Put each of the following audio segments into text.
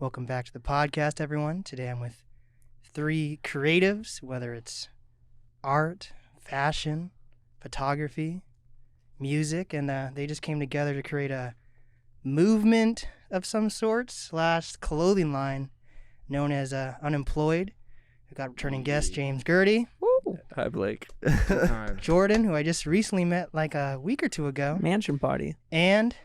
Welcome back to the podcast, everyone. Today I'm with three creatives, whether it's art, fashion, photography, music, and they just came together to create a movement of some sort / clothing line known as Unemployed. We got returning guest James Gerde. Woo. Hi, Blake. Jordan, who I just recently met like a week or two ago. Mansion party. And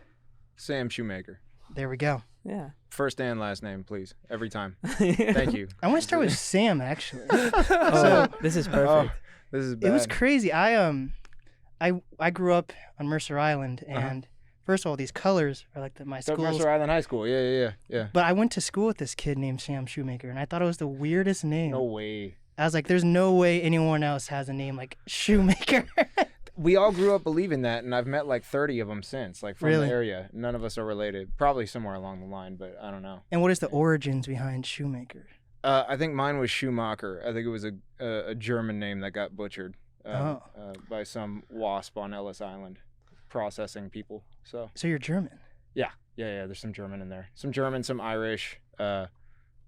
Sam Shoemaker. there we go. Yeah. First and last name, please. Every time. Thank you. I want to start with Sam, actually. So this is perfect. This is bad. It was crazy. I grew up on Mercer Island, and first of all, these colors are like my Start school's. Mercer Island High School. Yeah. But I went to school with this kid named Sam Shoemaker, and I thought it was the weirdest name. No way. I was like, there's no way anyone else has a name like Shoemaker. We all grew up believing that, and I've met like 30 of them since, like from Really? the area. None of us are related. Probably somewhere along the line, but I don't know. And what is the origins behind Shoemaker? I think mine was Shoemaker. I think it was a German name that got butchered by some wasp on Ellis Island, processing people. So you're German. yeah. There's some German in there. Some German, some Irish.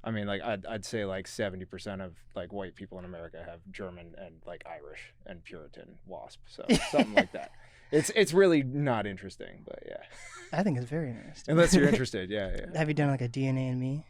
I mean, like I'd say like 70% of like white people in America have German and like Irish and Puritan wasp. So something like that. It's really not interesting, but yeah. I think it's very interesting. Unless you're interested, yeah. Have you done like a DNA and Me?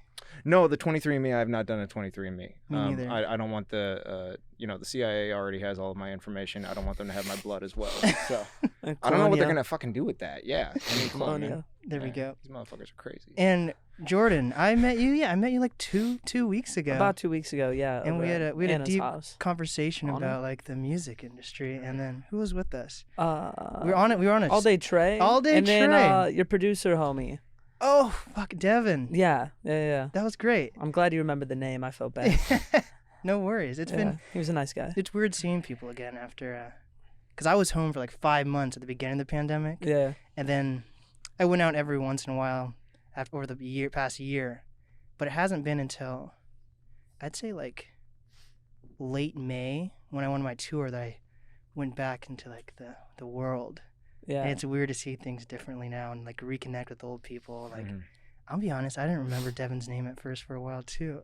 No, the 23andMe, I have not done a 23andMe. Me neither. I don't want the CIA already has all of my information. I don't want them to have my blood as well. So I don't know what they're gonna fucking do with that. Yeah, I mean, come on, man. There we go. These motherfuckers are crazy. And Jordan, I met you like two weeks ago. About 2 weeks ago, yeah. And we had a Anna's deep house. conversation On about like the music industry, and then who was with us? We We were on it. All Day Trey. All Day and Trey. then your producer homie. Oh fuck, Devin. Yeah. That was great. I'm glad you remembered the name. I felt bad. No worries. It's been He was a nice guy. it's weird seeing people again after, because I was home for like 5 months at the beginning of the pandemic, Yeah. and then I went out every once in a while over the past year, but it hasn't been until I'd say like late May when I went on my tour that I went back into like the world. Yeah. And it's weird to see things differently now and like reconnect with old people. Like, I'll be honest, I didn't remember Devin's name at first for a while too.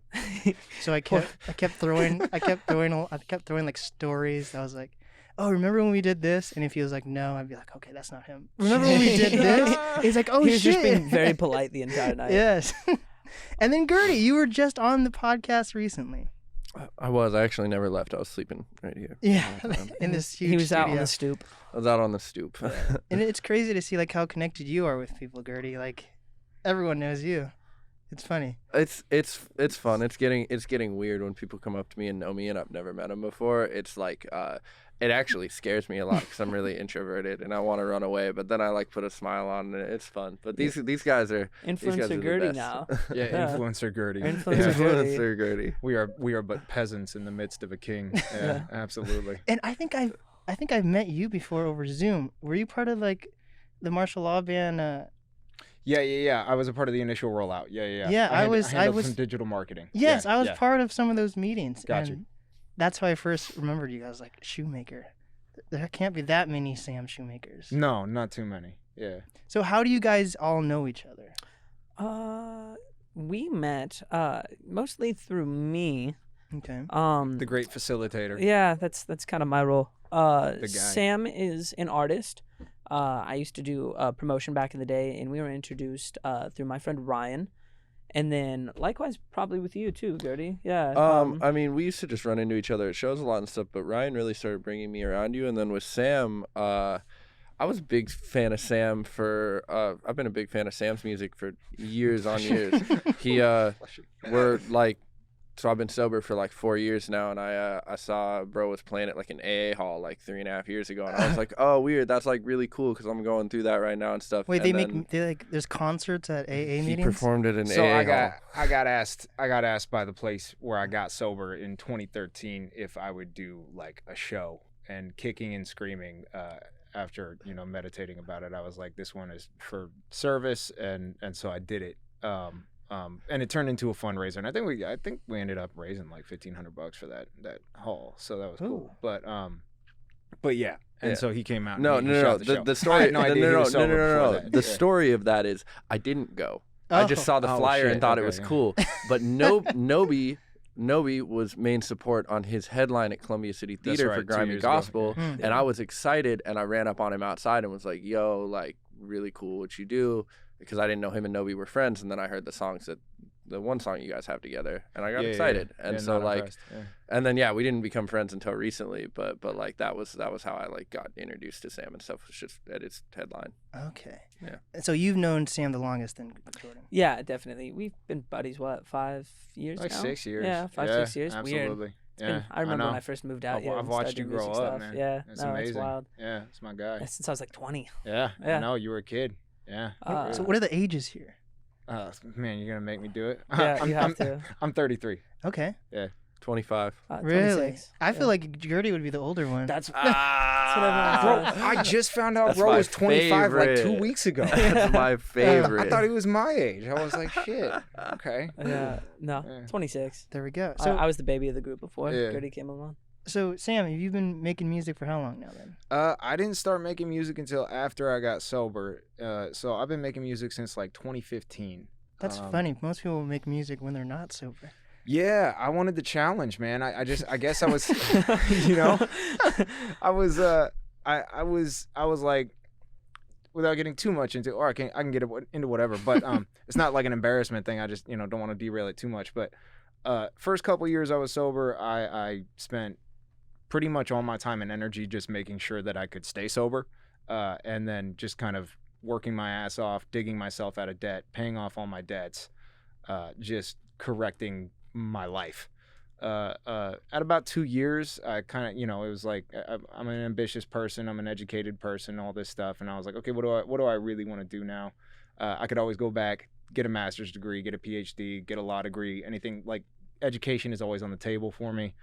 So I kept throwing like stories. I was like, oh, remember when we did this? And if he was like, no, I'd be like, okay, that's not him. Remember when we did this? He's like, oh he was shit. just being very polite the entire night. Yes. And then Gerde, you were just on the podcast recently. I actually never left. I was sleeping right here. Yeah. In this huge He was out on studio. the stoop. I was out on the stoop. And it's crazy to see like how connected you are with people, Gerde. Like everyone knows you. It's funny. It's fun. It's getting weird when people come up to me and know me and I've never met them before. It's like it actually scares me a lot because I'm really introverted and I want to run away, but then I like put a smile on and it's fun. But these guys are Influencer the Gerde best. now. Yeah, influencer Gerde. Influencer Gerde. Influencer Gerde. We are but peasants in the midst of a king. Yeah, absolutely. And I think I've met you before over Zoom. Were you part of like the martial law band? Yeah. I was a part of the initial rollout. Yeah. Yeah, I handled was some digital marketing. Yes, Yeah, I was yeah. part of some of those meetings. Got and you. That's how I first remembered you guys, like Shoemaker. There can't be that many Sam Shoemakers. No, not too many. Yeah. So how do you guys all know each other? We met mostly through me. Okay. The great facilitator. Yeah, that's kind of my role. guy. Sam is an artist. I used to do promotion back in the day, and we were introduced through my friend Ryan, and then likewise probably with you too, Gerde. Yeah. I mean, we used to just run into each other at shows a lot and stuff, but Ryan really started bringing me around you. And then with Sam, I was a big fan of Sam I've been a big fan of Sam's music for years on years. So I've been sober for like 4 years now, and I saw bro was playing at like an AA hall like 3.5 years ago, and I was like, oh, weird, that's like really cool because I'm going through that right now and stuff. Wait, and there's concerts at AA he meetings? performed at an So AA I hall. got asked by the place where I got sober in 2013 if I would do like a show, and kicking and screaming after meditating about it, I was like, this one is for service, and so I did it. And it turned into a fundraiser, and I think we ended up raising like $1,500 for that hall, so that was cool. But yeah, and so he came out. No. The The story. I had no idea he was sober before that. The story of that is I didn't go. I just saw the Oh, flyer shit. and thought it Okay, was yeah. cool. But Nobi was main support on his headline at Columbia City That's Theater right, for 2 Grimy years ago, Gospel, yeah. and I was excited, and I ran up on him outside and was like, "Yo, like, really cool what you do," because I didn't know him and Nobi were friends, and then I heard the one song you guys have together, and I got excited, and so not like, impressed. Yeah. and then we didn't become friends until recently, but like that was how I like got introduced to Sam and stuff, was just at his headline. Okay. Yeah. So you've known Sam the longest then, Jordan. Yeah, definitely. We've been buddies, 5 years Like now? 6 years. Yeah, 6 years. Weird. Absolutely. Yeah, I remember when know. I first moved out I've, here. I've and watched started you doing grow music up, stuff. man. Yeah, It's no, amazing. it's wild. Yeah, it's my guy. Since I was like 20. Yeah, Yeah. I know you were a kid. Yeah. So what are the ages here? Man, you're gonna make me do it. Yeah, you have to. I'm 33. Okay. 25. Really? 26. I feel like Gerde would be the older one. That's Bro, everyone says. I just found out That's bro my was 25 like 2 favorite. weeks ago. That's my favorite. I thought he was my age. I was like, shit. Okay. Yeah, no, Yeah. 26. There we go. So So, I was the baby of the group before Yeah. Gerde came along. so Sam, have you been making music for how long now then? I didn't start making music until after I got sober. So I've been making music since like 2015. That's funny. Most people make music when they're not sober. Yeah, I wanted the challenge, man. I guess I was, you know, I was like, without getting too much into, or I can get into whatever, but it's not like an embarrassment thing. I just, don't want to derail it too much. But first couple years I was sober, I spent pretty much all my time and energy just making sure that I could stay sober, and then just kind of working my ass off, digging myself out of debt, paying off all my debts, just correcting my life. At about 2 years, I kind of, it was like I'm an ambitious person, I'm an educated person, all this stuff, and I was like, okay, what do I really want to do now? I could always go back, get a master's degree, get a PhD, get a law degree, anything. Like, education is always on the table for me,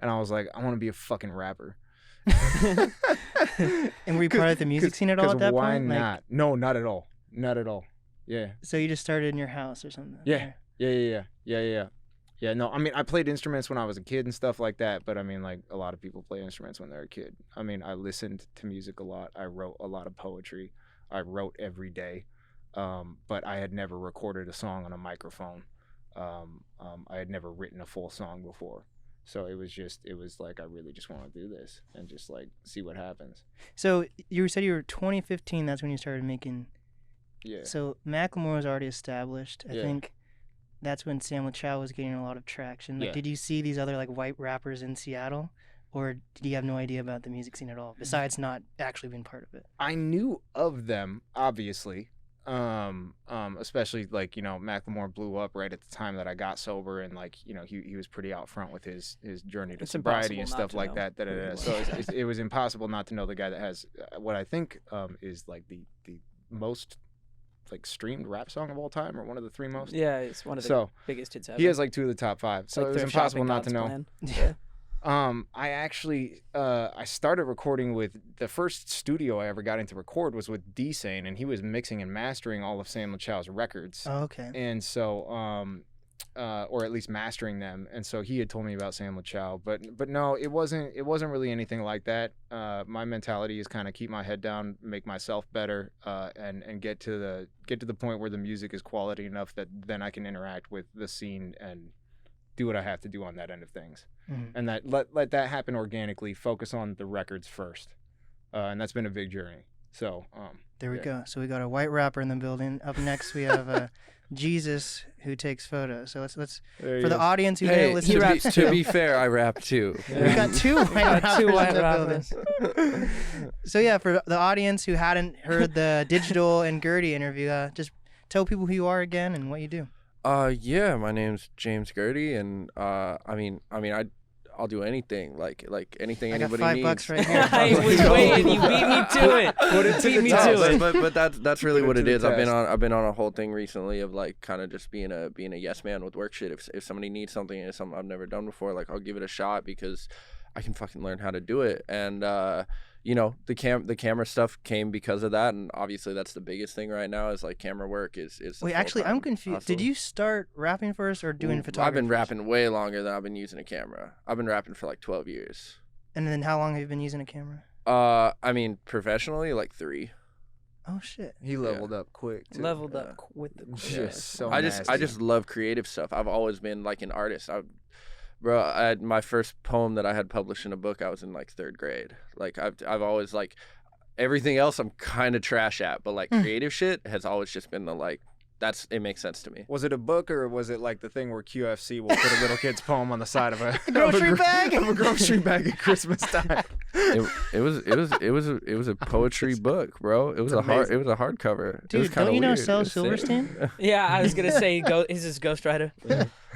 and I was like, I want to be a fucking rapper. And were you part of the music scene at all at that why point? Like, not? No, not at all. Not at all. Yeah. so you just started in your house or something? Yeah. Or- Yeah, no, I mean, I played instruments when I was a kid and stuff like that, but I mean, like, a lot of people play instruments when they're a kid. I mean, I listened to music a lot. I wrote a lot of poetry. I wrote every day, but I had never recorded a song on a microphone. I had never written a full song before. So it was like, I really just want to do this and just, like, see what happens. So you said you were 2015. That's when you started making. Yeah. So Macklemore was already established. I Yeah. think that's when Sam LaChow was getting a lot of traction. Like, Yeah. did you see these other like white rappers in Seattle, or did you have no idea about the music scene at all, besides not actually being part of it? I knew of them, obviously. Especially like, Macklemore blew up right at the time that I got sober, and like, he was pretty out front with his journey to It's sobriety and impossible not stuff to like know. that. Da-da-da. So it was impossible not to know the guy that has what I think is like the most like streamed rap song of all time, or one of the 3 most. Yeah, it's one of the So biggest hits ever. he has like 2 of the top 5. So Like it was Thrift impossible Shopping not to God's know. Plan. Yeah. I actually I started recording with the first studio I ever got into record was with D-Sane, and he was mixing and mastering all of Sam LaChow's records. Oh, okay. And so or at least mastering them. And so he had told me about Sam LaChow, but no, it wasn't really anything like that. My mentality is kind of keep my head down, make myself better, and get to the point where the music is quality enough that then I can interact with the scene and do what I have to do on that end of things. Mhm. And that let that happen organically, focus on the records first. And that's been a big journey. So There we yeah. go. So we got a white rapper in the building. Up next, we have Jesus who takes photos. So let's for the audience who didn't listen he to raps to be fair, I rap too. we got two white rappers Two in white the rappers. building. So yeah, for the audience who hadn't heard the Digital and Gerde interview, just tell people who you are again and what you do. Yeah, my name's James Gerde, and I'll do anything, like anything I got anybody needs. $5 right here. I was waiting. You beat me to it. Put it to beat the me test. to it. but that's really Put it what to it the is. I've been test. on a whole thing recently of like kind of just being a yes man with work shit. If somebody needs something and it's something I've never done before, like I'll give it a shot because I can fucking learn how to do it. And the camera stuff came because of that, and obviously that's the biggest thing right now is like camera work is the Wait, actually, I'm full-time confused. hustle. Did you start rapping first or doing photography? I've been first? rapping way longer than I've been using a camera. I've been rapping for like 12 years. And then how long have you been using a camera? I mean, professionally, like 3. Oh shit. He leveled up quick too. Leveled up with the Just so I nasty. just love creative stuff. I've always been like an artist. I had my first poem that I had published in a book. I was in like 3rd grade. Like I've always like everything else I'm kind of trash at, but like creative shit has always just been the like it makes sense to me. Was it a book or was it like the thing where QFC will put a little kid's poem on the side of a Grocery bag? of a grocery bag at Christmas time? It was a poetry book, bro. It was a hardcover. It was Dude, don't you know weird. Sel It was sick. Silverstein? Yeah, I was gonna say he's his ghostwriter.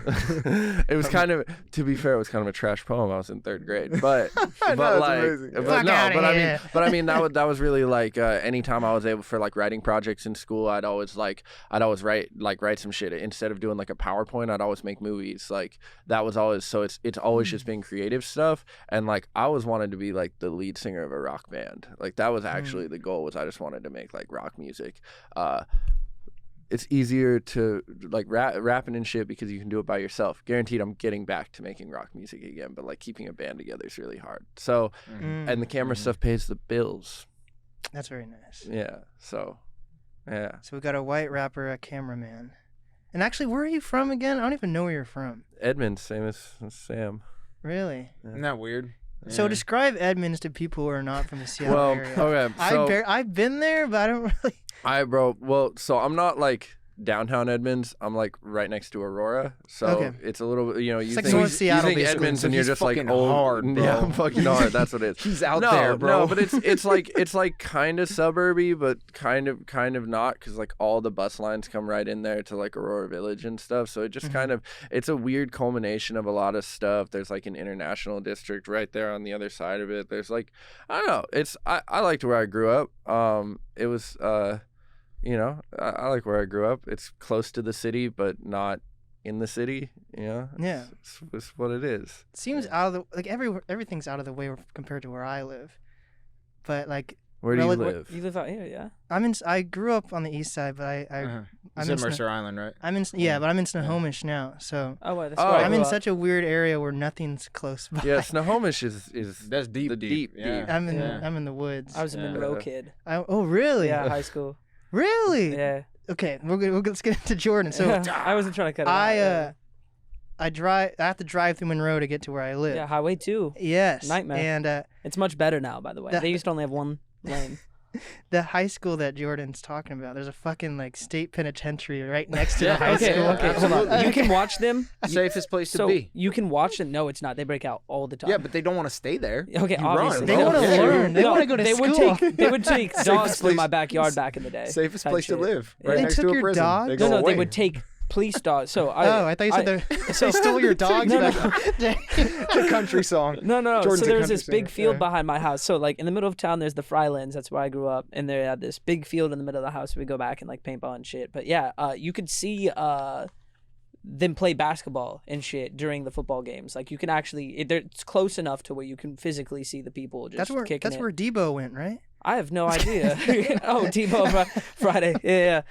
It was kind of, to be fair, it was kind of a trash poem. I was in 3rd grade, but I know, but it's like, amazing. but Fuck no, outta here. I mean that was really like anytime I was able for like writing projects in school, I'd always write some shit instead of doing like a PowerPoint. I'd always make movies. Like that was always, so it's always just been creative stuff. And like I always wanted to be like the lead singer of a rock band. Like that was actually the goal, was I just wanted to make like rock music. It's easier to like rapping and shit because you can do it by yourself. Guaranteed I'm getting back to making rock music again, but like keeping a band together is really hard. So, and the camera stuff pays the bills. That's very nice. Yeah. So, yeah. So we got a white rapper, a cameraman. And actually, where are you from again? I don't even know where you're from. Edmonds, same as Sam. Really? Isn't that weird? So Yeah. describe Edmonds to people who are not from the Seattle Well, area. okay. So I've been there, but I don't really. Well, so I'm not like downtown Edmonds. I'm like right next to Aurora, so Okay. it's a little, you It's like think, North Seattle, you think basically. Edmonds So and you're he's just like fucking old. hard, bro. Yeah, I'm fucking hard. That's what it is. He's out no, there, bro. No, but it's like kind of suburby, but kind of not, because like all the bus lines come right in there to like Aurora Village and stuff. So it just kind of, it's a weird culmination of a lot of stuff. There's like an international district right there on the other side of it. There's like, I don't know. I liked where I grew up. It was I like where I grew up. It's close to the city, but not in the city. Yeah. It's what it is. It seems out of the like everything's out of the way compared to where I live. But like, Where do you Rel- live? You live out here, yeah? I grew up on the east side, but I'm It's in in Mercer Island, right? but I'm in Snohomish now. So Oh, wait, that's Oh. where I I'm grew in up. such a weird area where nothing's close by. Yeah, Snohomish is That's deep. the deep. Yeah. I'm in Yeah. I'm in the woods. I was a Yeah. Monroe kid. Oh really? Yeah, high school. Really? Yeah. Okay, let's get into Jordan. So I wasn't trying to cut it out. I have to drive through Monroe to get to where I live. Yeah, Highway 2. Yes. Nightmare. And It's much better now, by the way. They used to only have one lane. the high school that Jordan's talking about, there's a fucking like state penitentiary right next to the Yeah, high Okay, school. okay, hold on. absolutely. You can watch them. Safest place to So be. you can watch them. No, it's not. They break out all the time. Yeah, but they don't want to stay there. Okay, You obviously. run, They bro. wanna Yeah. learn. They No, wanna go to they school. They would take Safest dogs through place- my backyard back in the day. Safest type place to shit. live. Yeah. Right They next took to a your prison. dogs? They go No, away. they would take police dogs. So I thought you said they stole your dogs. No, back. The country song. No. Jordan's So a there was country this big singer. field Yeah. behind my house. So like in the middle of town, there's the Frylands. That's where I grew up, and they had this big field in the middle of the house. We go back and like paintball and shit. But yeah, you could see them play basketball and shit during the football games. Like you can actually, it's close enough to where you can physically see the people just kicking That's it. where Debo went, right? I have no idea. Oh, Debo Friday. Yeah.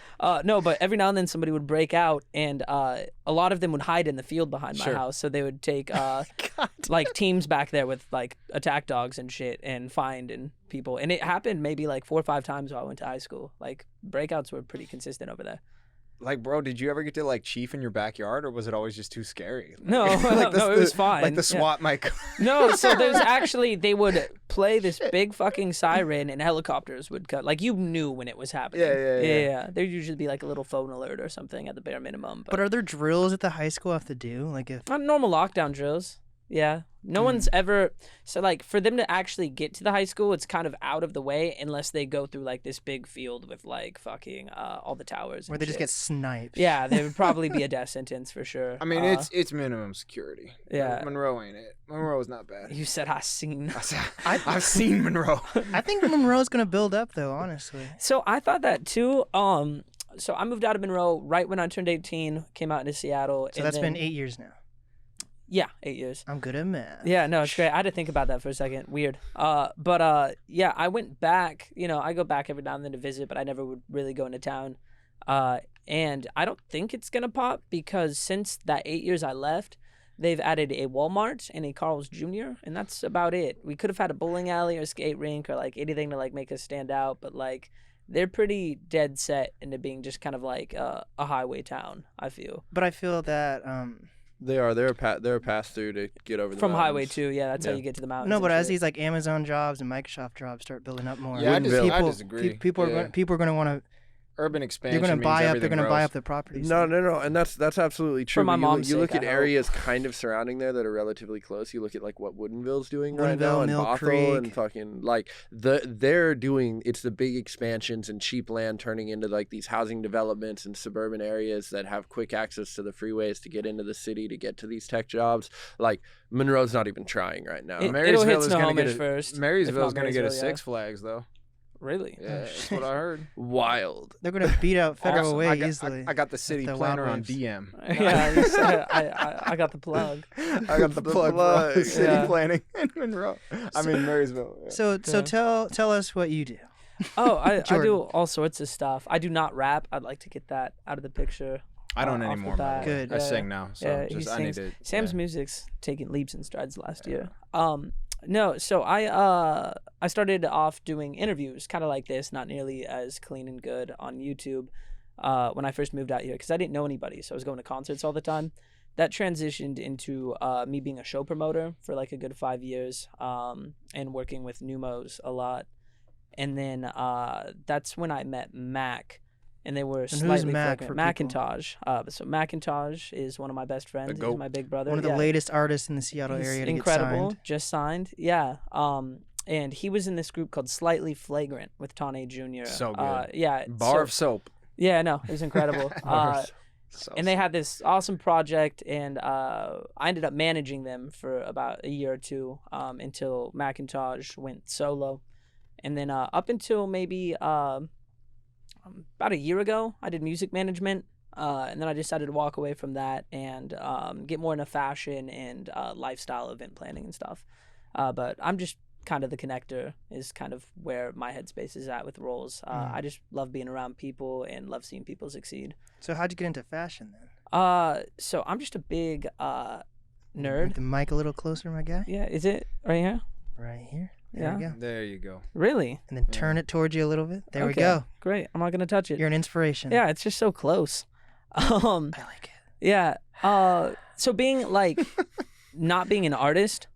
No, but every now and then somebody would break out, and a lot of them would hide in the field behind my Sure. house. So they would take like teams back there with like attack dogs and shit and find and people. And it happened maybe like 4 or 5 times while I went to high school. Like breakouts were pretty consistent over there. Like, bro, did you ever get to like chief in your backyard, or was it always just too scary? No, Like, no, it was fine. Like the Yeah. SWAT mic. No, so there's actually, they would play this big fucking siren and helicopters would cut. Like you knew when it was happening. Yeah. There'd usually be like a little phone alert or something at the bare minimum. But are there drills that the high school have to do? Like if Normal lockdown drills. Yeah. No one's ever, so like for them to actually get to the high school, it's kind of out of the way unless they go through like this big field with like fucking all the towers. where and they just shit. get sniped. Yeah, there would probably be a death sentence for sure. I mean, it's minimum security. Yeah. Monroe ain't it. Monroe's not bad. You said I seen. I've seen Monroe. I think Monroe's gonna build up though, honestly. So I thought that too. So I moved out of Monroe right when I turned 18, came out into Seattle. So that's been 8 years now. Yeah, 8 years. I'm good at math. Yeah, no, it's great. I had to think about that for a second. Weird. Yeah, I went back. You know, I go back every now and then to visit, but I never would really go into town. And I don't think it's gonna pop because since that 8 years I left, they've added a Walmart and a Carl's Jr. and that's about it. We could have had a bowling alley or a skate rink or like anything to like make us stand out, but like they're pretty dead set into being just kind of like a highway town, I feel. But I feel that They're a pass through to get over the From Highway mountains. 2, yeah, that's how Yeah. you get to the mountains. no, and but as shit. these like Amazon jobs and Microsoft jobs start building up more, Yeah, I Woodinville. disagree. people are Yeah. going to want to. Urban expansion. They're going to means buy up. They're everything going to buy grows. up the properties. No, and that's absolutely true. For my But mom's you look sake, at I hope. areas kind of surrounding there that are relatively close. You look at like what Woodinville's doing right Woodinville, now, and Mill Bothell, Creek. and fucking like they're doing. It's the big expansions and cheap land turning into like these housing developments in suburban areas that have quick access to the freeways to get into the city to get to these tech jobs. Like Monroe's not even trying right now. It'll Marysville hit is gonna Snohomish get a, first. Marysville's if not going to get a Marysville, yeah. Six Flags though. Really? Yeah, that's what I heard. Wild. They're going to beat out Federal Awesome. Way I got, easily. I got the city the planner Wild on Waves. DM. Yeah, you said- I got the plug. I got the plug for plug. city Yeah. planning in Monroe. I mean Marysville. Yeah. So tell us what you do. Oh, I do Jordan. all sorts of stuff. I do not rap. I'd like to get that out of the picture. I don't off the anymore. By bat. the way. Good. I Yeah. sing now, so Yeah, he just I need sings. to. Sam's yeah. music's taken leaps and strides last year. No, so I started off doing interviews, kind of like this, not nearly as clean and good on YouTube. When I first moved out here, because I didn't know anybody, so I was going to concerts all the time. That transitioned into me being a show promoter for like a good 5 years, and working with Numos a lot. And then that's when I met Mac, and they were who's slightly Mac flagrant. for Macintosh. So Macintosh is one of my best friends. He's goat. my big brother. One of the Yeah. latest artists in the Seattle He's area to incredible. get signed. Just signed. Yeah. And he was in this group called Slightly Flagrant with Tane Jr. So good. Yeah. Bar of soap. Yeah, no, it was incredible. So And they had this awesome project, and I ended up managing them for about a year or two until Macintosh went solo. And then up until maybe about a year ago, I did music management. And then I decided to walk away from that and get more into fashion and lifestyle event planning and stuff. But I'm just kind of the connector is kind of where my headspace is at with roles. I just love being around people and love seeing people succeed. So how'd you get into fashion then? So I'm just a big Move nerd. the mic a little closer, my guy. Yeah, is it right here? Right here. There we Yeah. go. there you go. Really? And then turn it towards you a little bit. There we Okay, go. Great. I'm not gonna touch it. You're an inspiration. Yeah, it's just so close. I like it. Yeah. So being like not being an artist,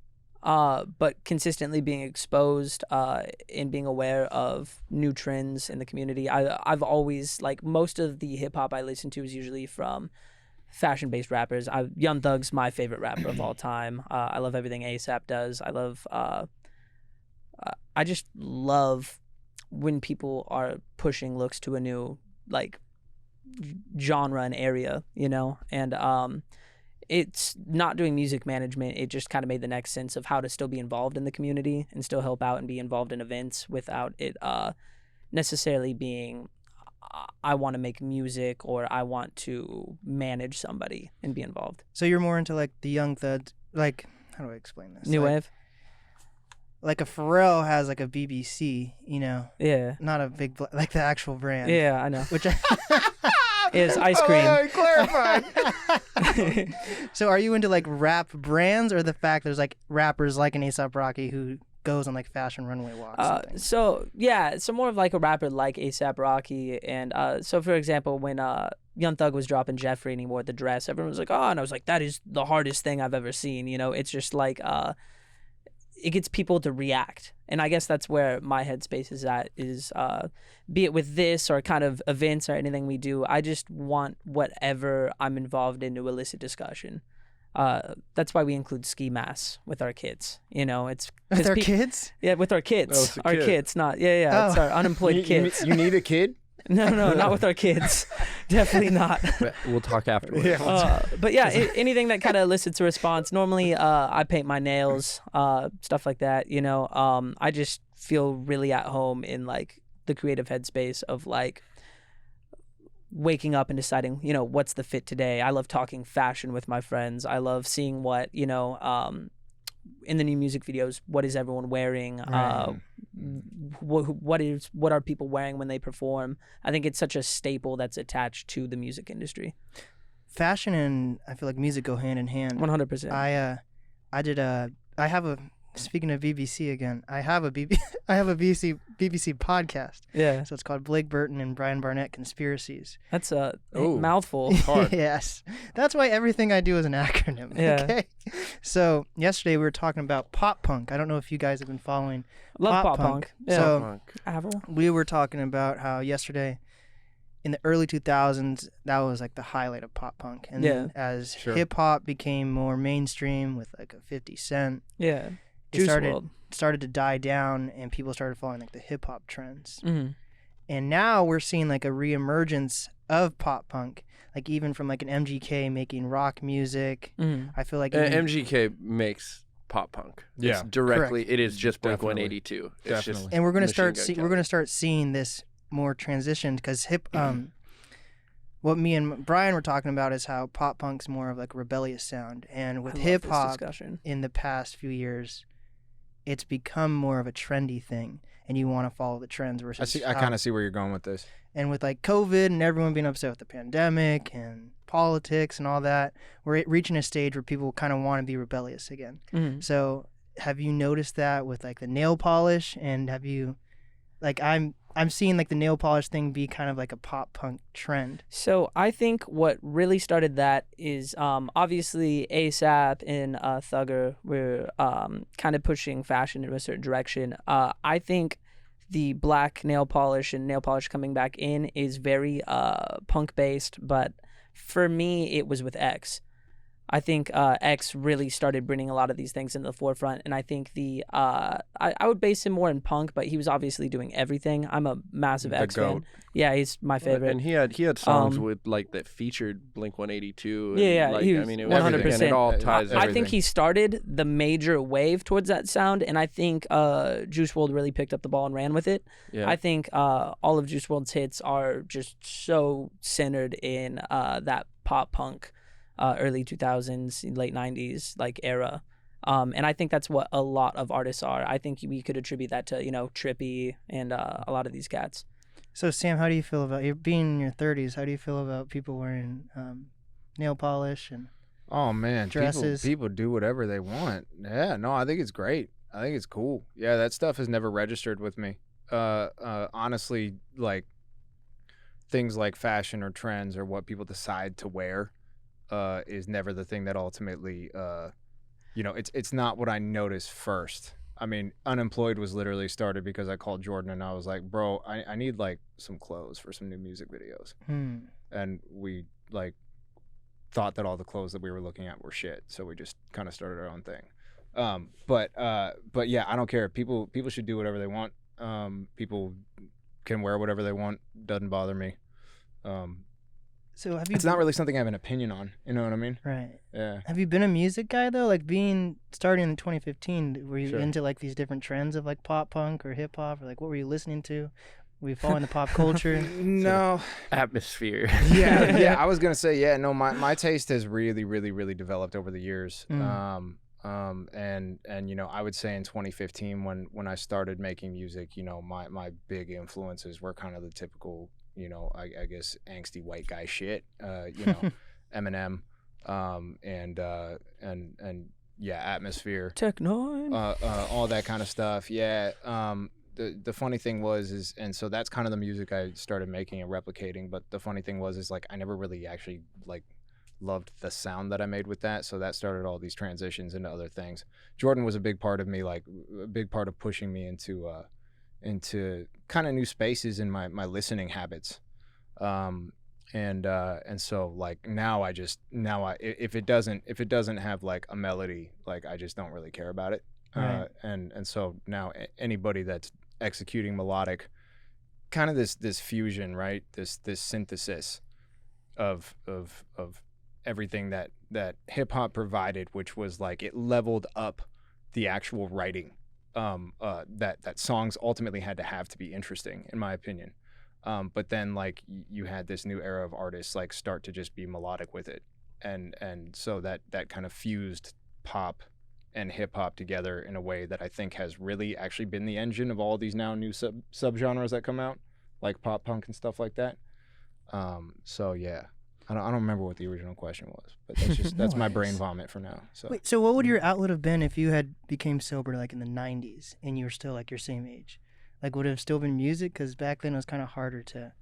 but consistently being exposed and being aware of new trends in the community. I've always like most of the hip hop I listen to is usually from fashion-based rappers. Young Thug's my favorite rapper of all time. I love everything ASAP does. I just love when people are pushing looks to a new like genre and area, you know, and it's not doing music management. It just kind of made the next sense of how to still be involved in the community and still help out and be involved in events without it necessarily being I want to make music or I want to manage somebody and be involved. So you're more into like the Young Thug, like how do I explain this? New like, wave? Like a Pharrell has like a BBC, you know, Yeah. not a big like the actual brand. Yeah, I know. Which Is ice cream. Clarified. So are you into like rap brands or the fact there's like rappers like an A$AP Rocky who goes on like fashion runway walks? and things? So more of like a rapper like A$AP Rocky, and so for example, when Young Thug was dropping Jeffrey and he wore the dress, everyone was like, oh, and I was like, that is the hardest thing I've ever seen. You know, it's just like it gets people to react, and I guess that's where my headspace is at. Is be it with this or kind of events or anything we do, I just want whatever I'm involved in to elicit discussion. That's why we include ski masks with our kids. You know, it's With 'cause our pe- kids? Yeah, with our Oh, kids. it's a Our kid. kids, not it's Oh. our unemployed kids. You need a kid? No, not with our kids. Definitely not. But we'll talk afterwards. But yeah, anything that kind of elicits a response. Normally, I paint my nails, stuff like that. You know, I just feel really at home in like the creative headspace of like waking up and deciding, you know, what's the fit today. I love talking fashion with my friends. I love seeing what, you know, in the new music videos, what is everyone wearing? Right. What are people wearing when they perform? I think it's such a staple that's attached to the music industry. Fashion and I feel like music go hand in hand. 100%. I have a speaking of BBC again, I have a BBC podcast. Yeah, So it's called Blake Burton and Brian Barnett Conspiracies. that's a Ooh. mouthful. Hard. Yes. That's why everything I do is an acronym. Yeah. Okay. So yesterday we were talking about pop punk. I don't know if you guys have been following Love pop pop punk. Yeah, So Punk. Avril. we were talking about how yesterday in the early 2000s, that was like the highlight of pop punk. And then as Sure. hip hop became more mainstream with like a 50 Cent, Yeah, it Juice started WRLD. started to die down and people started following like the hip hop trends. Mm-hmm. And now we're seeing like a reemergence of pop punk, like even from like an MGK making rock music. Mm-hmm. I feel like even, MGK makes pop punk. Yeah. It's directly. It is just Blink Definitely. 182. It's just Definitely. and we're gonna Machine start Gun we're Kelly. gonna start seeing this more transitioned because what me and Brian were talking about is how pop punk's more of like a rebellious sound, and with hip hop discussion. in the past few years, it's become more of a trendy thing, and you want to follow the trends versus. I kind of see where you're going with this. And with like COVID and everyone being upset with the pandemic and politics and all that, we're reaching a stage where people kind of want to be rebellious again. Mm-hmm. So have you noticed that with like the nail polish, and have you, like I'm seeing like the nail polish thing be kind of like a pop punk trend. So I think what really started that is obviously ASAP and Thugger were kind of pushing fashion in a certain direction. I think the black nail polish and nail polish coming back in is very punk based, but for me it was with X. I think X really started bringing a lot of these things into the forefront, and I think I would base him more in punk, but he was obviously doing everything. I'm a massive The X fan. GOAT. Yeah, he's my favorite. And he had songs Um, with like that featured Blink 182. And, Yeah, like, he I was mean, it was 100%. and it all ties. I think everything. he started the major wave towards that sound, and I think Juice WRLD really picked up the ball and ran with it. Yeah. I think all of Juice WRLD's hits are just so centered in that pop punk, early 2000s, late 90s like era. And I think that's what a lot of artists are. I think we could attribute that to, Trippy and a lot of these cats. So Sam, how do you feel about you being in your 30s? How do you feel about people wearing nail polish and Oh man, dresses? people do whatever they want. Yeah, no, I think it's great. I think it's cool. Yeah, that stuff has never registered with me. Honestly, like things like fashion or trends or what people decide to wear is never the thing that ultimately it's not what I notice first. I mean, Unemployed was literally started because I called Jordan and I was like, bro, I need like some clothes for some new music videos. And we like thought that all the clothes that we were looking at were shit, so we just kind of started our own thing. But yeah, I don't care. People should do whatever they want. People can wear whatever they want. Doesn't bother me. So have you? It's not really something I have an opinion on. You know what I mean? Right. Yeah. Have you been a music guy though? Like starting in 2015, were you Sure. into like these different trends of like pop punk or hip hop, or like what were you listening to? Were you following the pop culture? No. Atmosphere. Yeah. I was gonna say no. My taste has really, really, really developed over the years. And I would say in 2015 when I started making music, my big influences were kind of the typical, I guess angsty white guy shit. Eminem, and yeah, Atmosphere, Tech Nine. all that kind of stuff. Yeah. The funny thing was and so that's kind of the music I started making and replicating. But the funny thing was like I never really actually like loved the sound that I made with that. So that started all these transitions into other things. Jordan was a big part of me, like a big part of pushing me into kind of new spaces in my listening habits. And so like now if it doesn't have like a melody, like I just don't really care about it. Right. And so now anybody that's executing melodic, kind of this fusion, right? This synthesis of everything that hip hop provided, which was like it leveled up the actual writing. That songs ultimately had to have to be interesting, in my opinion. But then like you had this new era of artists like start to just be melodic with it, and so that kind of fused pop and hip hop together in a way that I think has really actually been the engine of all these now new subgenres that come out, like pop punk and stuff like that. So yeah. I don't remember what the original question was, but that's just that's my brain vomit for now. So Wait, so what would your outlet have been if you had became sober like in the 90s and you were still like your same age? Like, would it have still been music? Because back then it was kind of harder to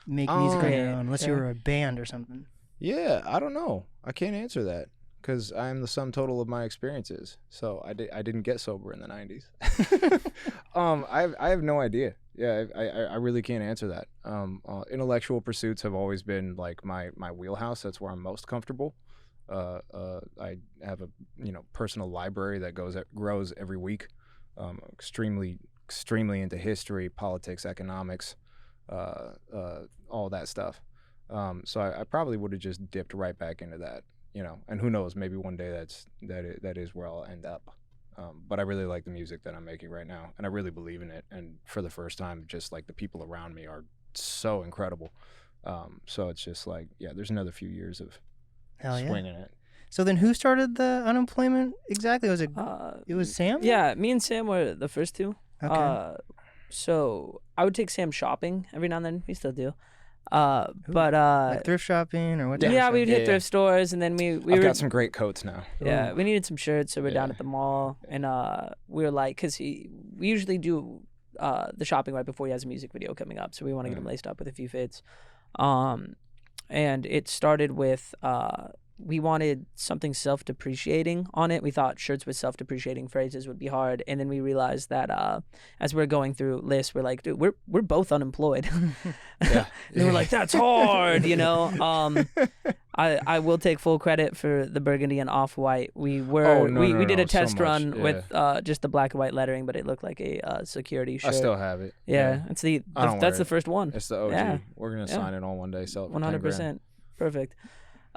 make music on your own unless you were a band or something. yeah, I don't know. I can't answer that because I'm the sum total of my experiences. So I didn't get sober in the 90s. I have no idea. Yeah, I really can't answer that. Intellectual pursuits have always been like my wheelhouse. That's where I'm most comfortable. I have a personal library that grows every week. Extremely into history, politics, economics, all that stuff. So I probably would have just dipped right back into that, and who knows, maybe one day that is where I'll end up. But I really like the music that I'm making right now, and I really believe in it. And for the first time, just like the people around me are so incredible. So it's just like, yeah, there's another few years of swinging it. So then who started the unemployment exactly? Was it it was Sam? Yeah, me and Sam were the first two. Okay. So I would take Sam shopping every now and then. We still do. Like thrift shopping or what? type of Yeah, we would shopping? hit thrift stores, and then I've got some great coats now. Yeah, we needed some shirts, so we're down Yeah. at the mall, and we were like, because we usually do the shopping right before he has a music video coming up, so we want to get him laced up with a few fits. And it started with we wanted something self-depreciating on it. We thought shirts with self-depreciating phrases would be hard, and then we realized that as we're going through lists, we're like, dude, we're both unemployed. Yeah. And we're like, that's hard, I will take full credit for the burgundy and off-white. We did a test so run much, with just the black and white lettering, but it looked like a security shirt. I still have it. Yeah, it's that's wear the it. first one. It's the OG. Yeah. We're gonna sign it all one day. Sell it for 100%. Perfect.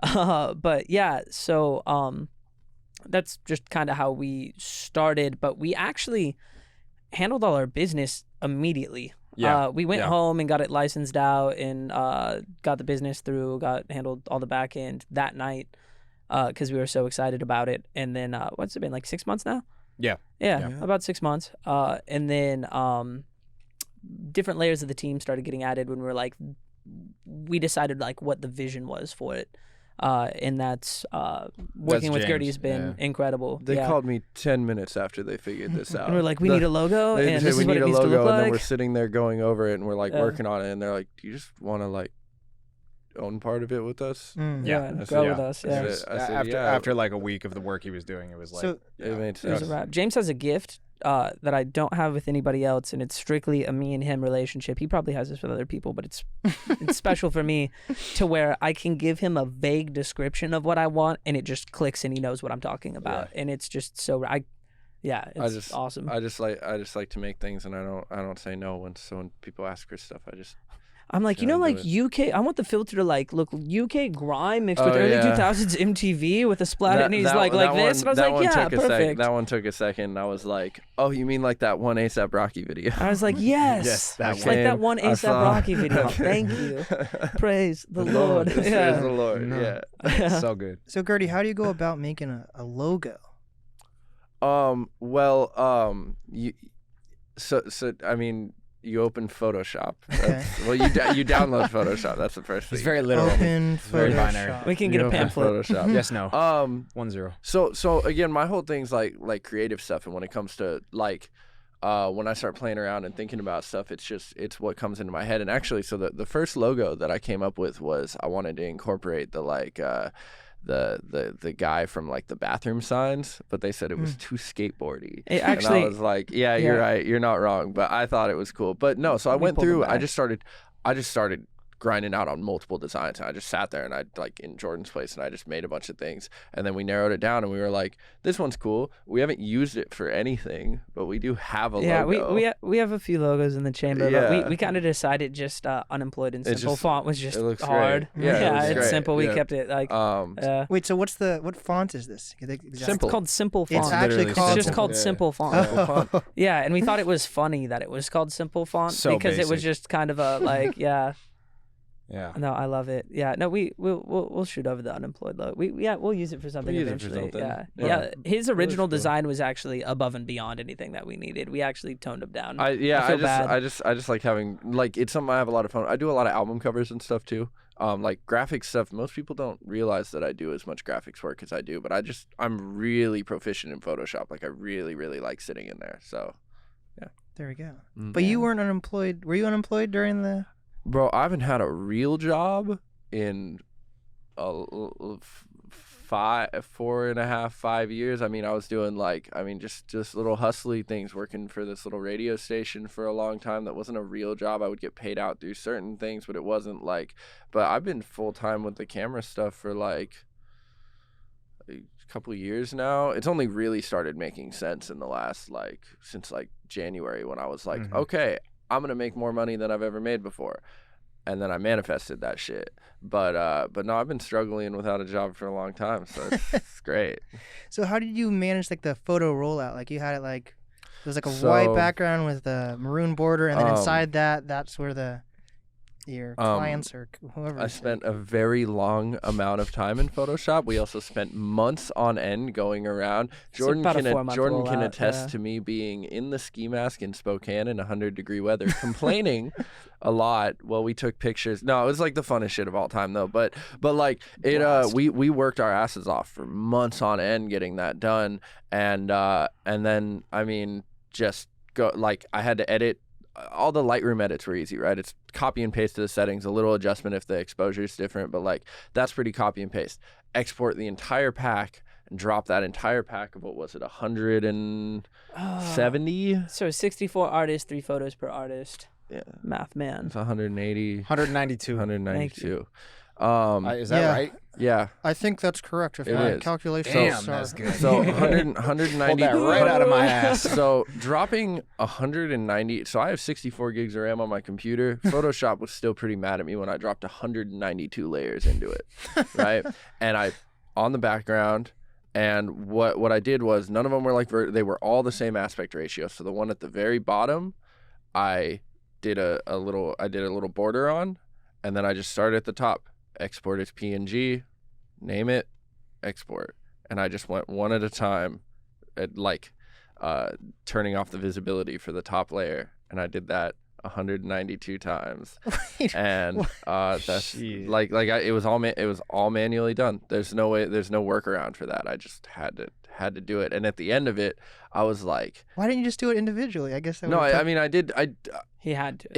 But yeah, so that's just kind of how we started. But we actually handled all our business immediately. Yeah. We went home and got it licensed out and got the business through. Handled all the back end that night because we were so excited about it. And then what's it been, like 6 months now? Yeah. Yeah, about 6 months. And then different layers of the team started getting added when we decided like what the vision was for it. And that's working with Gerde has been incredible. They called me 10 minutes after they figured this out. And we're like, we need a logo, They and said, this is what it needs to look and then like. we're sitting there going over it, and we're like working on it, and they're like, do you just want to like own part of it with us? Yeah, I grow said, with us. Yeah. I said, After like a week of the work he was doing, it was like So- it made It was sense. a wrap. James has a gift that I don't have with anybody else, and it's strictly a me and him relationship. He probably has this with other people, but it's special for me to where I can give him a vague description of what I want, and it just clicks, and he knows what I'm talking about, and it's just so it's awesome. I just like to make things, and I don't say no when people ask for stuff. I'm like, Yeah, like do UK. I want the filter to like look UK grime mixed with Oh, early yeah. 2000s MTV with a splat, and he's like this, and I was like, yeah, perfect. That one took a second. I was like, oh, you mean like that one A$AP Rocky video? I was like, yes, Yes, that it's like that one I A$AP saw- Rocky video. Thank you, praise the Lord. Praise Yeah. the Lord. No. Yeah. so good. So Gerde, how do you go about making a logo? You open Photoshop. Okay. Well, you download Photoshop. That's the first thing. It's very literal. Open very binary. Photoshop. We can get You a open pamphlet. Photoshop. Yes, no. 1-0. So again, my whole thing's like creative stuff, and when it comes to like when I start playing around and thinking about stuff, it's what comes into my head. And actually, so the first logo that I came up with was I wanted to incorporate the like the guy from like the bathroom signs, but they said it was too skateboardy. It actually- and I was like, yeah, you're right, you're not wrong, but I thought it was cool. But no, so I We went pulled them through. I back. just started grinding out on multiple designs, and I just sat there and I like in Jordan's place and I just made a bunch of things, and then we narrowed it down and we were like, this one's cool. We haven't used it for anything, but we do have a logo. we have a few logos in the chamber, Yeah. but we kind of decided just Unemployed and It Simple just- font was just it looks hard. great. Yeah, it looks it's great. simple. We Yeah. kept it like Wait, so what font is this? Simple. It's called Simple Font. It's actually Literally called. It's just called Yeah. Simple Font. Oh. Yeah, and we thought it was funny that it was called Simple Font So because it was basic. just kind of a like Yeah. No, I love it. Yeah, no, we'll shoot over the Unemployed logo. We'll use it for something We'll use it for eventually. something. Yeah. Yeah. His original cool. design was actually above and beyond anything that we needed. We actually toned him down. I feel bad. just like having like it's something I have a lot of fun. I do a lot of album covers and stuff too. Like graphics stuff, most people don't realize that I do as much graphics work as I do, but I'm really proficient in Photoshop. Like I really, really like sitting in there. So, yeah. There we go. Mm. But you weren't unemployed. Were you unemployed during the? Bro, I haven't had a real job in 4.5, 5 years. I mean, I was doing just little hustly things, working for this little radio station for a long time. That wasn't a real job. I would get paid out through certain things, but it wasn't like, but I've been full time with the camera stuff for like a couple of years now. It's only really started making sense in the last, since January, when I was like, okay, I'm going to make more money than I've ever made before. And then I manifested that shit. But no, I've been struggling without a job for a long time, so it's great. So how did you manage the photo rollout? Like you had it it was a white background with the maroon border, and then inside that's where your clients or whoever. I spent a very long amount of time in Photoshop. We also spent months on end going around. Jordan can attest to me being in the ski mask in Spokane in 100-degree weather, complaining a lot while we took pictures. No, it was the funnest shit of all time though. But we worked our asses off for months on end getting that done, and then I mean just go I had to edit. All the Lightroom edits were easy, right? It's copy and paste to the settings, a little adjustment if the exposure is different, but that's pretty copy and paste. Export the entire pack and drop that entire pack of, what was it, 170? So 64 artists, 3 photos per artist. Yeah. Math man. It's 180. 192. 192. Is that right? Yeah. I think that's correct. If my calculations Damn, that's good. So 190. Pulled that right out of my ass. So dropping 190. So I have 64 gigs of RAM on my computer. Photoshop was still pretty mad at me when I dropped 192 layers into it, right? And on the background. And what I did was, none of them were they were all the same aspect ratio. So the one at the very bottom, I did a little border on, and then I just started at the top. Export as PNG, name it, export. And I just went one at a time at turning off the visibility for the top layer. And I did that 192 times. And that's it was all manually done. There's no workaround for that. I just had to do it. And at the end of it, I was like, why didn't you just do it individually? I guess that I did. He had to.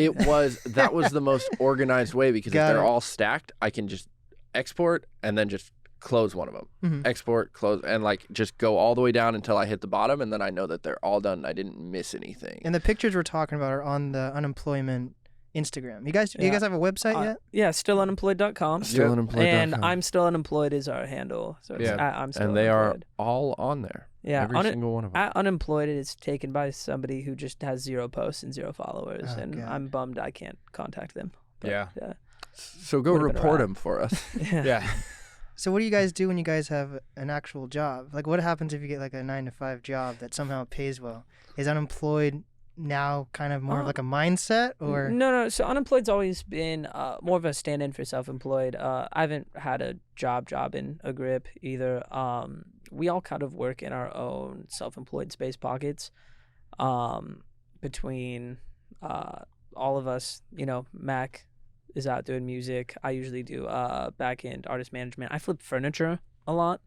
That was the most organized way, because if they're all stacked, I can just export and then just close one of them. Export, close, and just go all the way down until I hit the bottom, and then I know that they're all done and I didn't miss anything. And the pictures we're talking about are on the Unemployment Instagram. Do you guys have a website yet? Yeah, stillunemployed.com. Stillunemployed.com. And I'm still unemployed is our handle. So it's I'm still and they unemployed. are all on there. Yeah, every single one of them. At Unemployed, it is taken by somebody who just has 0 posts and 0 followers, and God. I'm bummed I can't contact them. But, yeah. So go report them for us. Yeah. So what do you guys do when you guys have an actual job? What happens if you get a 9-to-5 job that somehow pays well? Is Unemployed now kind of more of a mindset, or? No. So Unemployed's always been more of a stand-in for self-employed. I haven't had a job in a grip either. We all kind of work in our own self-employed space pockets. Between all of us, Mac is out doing music. I usually do back-end artist management. I flip furniture a lot.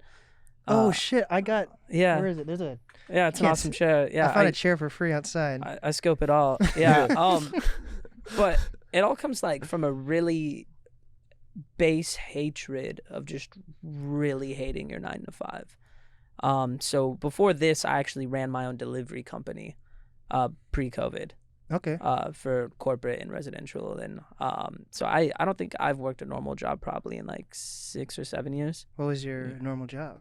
Oh shit! I got. Yeah. Where is it? There's a. Yeah, it's an awesome chair. Yeah, I found a chair for free outside. I scope it all. Yeah. But it all comes from a really base hatred of just really hating your 9-to-5. So before this, I actually ran my own delivery company, pre-COVID. Okay. For corporate and residential, and so I don't think I've worked a normal job probably in 6 or 7 years. What was your normal job?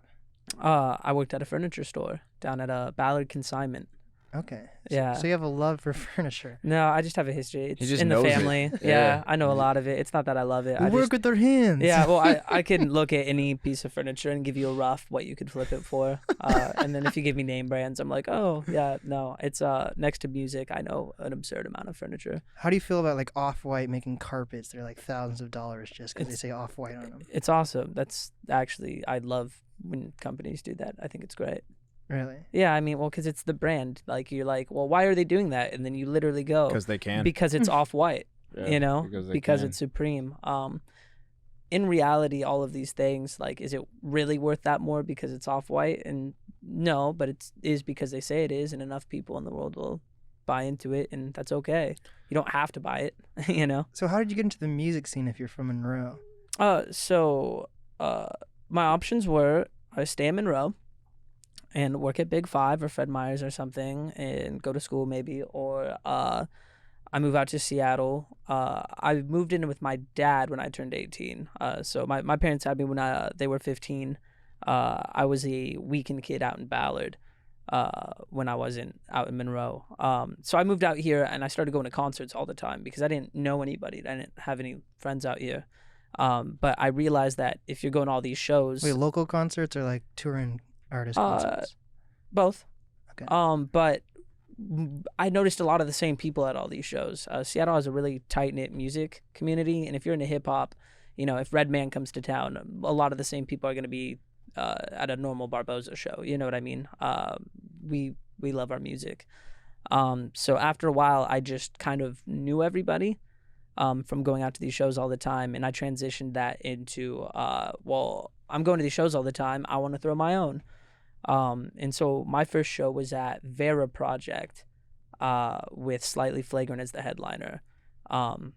I worked at a furniture store down at a Ballard Consignment. Okay. Yeah. So you have a love for furniture. No, I just have a history. It's just in the knows family. Yeah, I know a lot of it. It's not that I love it. We work with our hands. Yeah, well, I can look at any piece of furniture and give you a rough what you could flip it for. And then if you give me name brands, I'm like, oh, yeah, no. It's next to music, I know an absurd amount of furniture. How do you feel about Off-White making carpets? They're thousands of dollars just because they say Off-White on them. It's awesome. That's actually, I love when companies do that. I think it's great. Really? Yeah, I mean, well, because it's the brand. You're like, well, why are they doing that? And then you literally go, because they can. Because it's Off-White, Yeah, because it's Supreme. in reality, all of these things, like, is it really worth that more because it's off-white? And no, but it is because they say it is, and enough people in the world will buy into it, and that's okay. You don't have to buy it, you know? So how did you get into the music scene if you're from Monroe? My options were I stay in Monroe and work at Big Five or Fred Meyer's or something and go to school maybe, or I move out to Seattle. I moved in with my dad when I turned 18. So my parents had me when they were 15. I was a weekend kid out in Ballard when I wasn't out in Monroe. So I moved out here and I started going to concerts all the time because I didn't know anybody. I didn't have any friends out here. But I realized that if you're going to all these shows... Wait, local concerts or like touring artist concerts? Both. Okay. But I noticed a lot of the same people at all these shows. Seattle has a really tight-knit music community, and if you're into hip-hop, you know, if Redman comes to town, a lot of the same people are going to be at a normal Barboza show. You know what I mean? We love our music. So after a while, I just kind of knew everybody from going out to these shows all the time, and I transitioned that into, well, I'm going to these shows all the time. I want to throw my own. And so my first show was at Vera Project with Slightly Flagrant as the headliner. And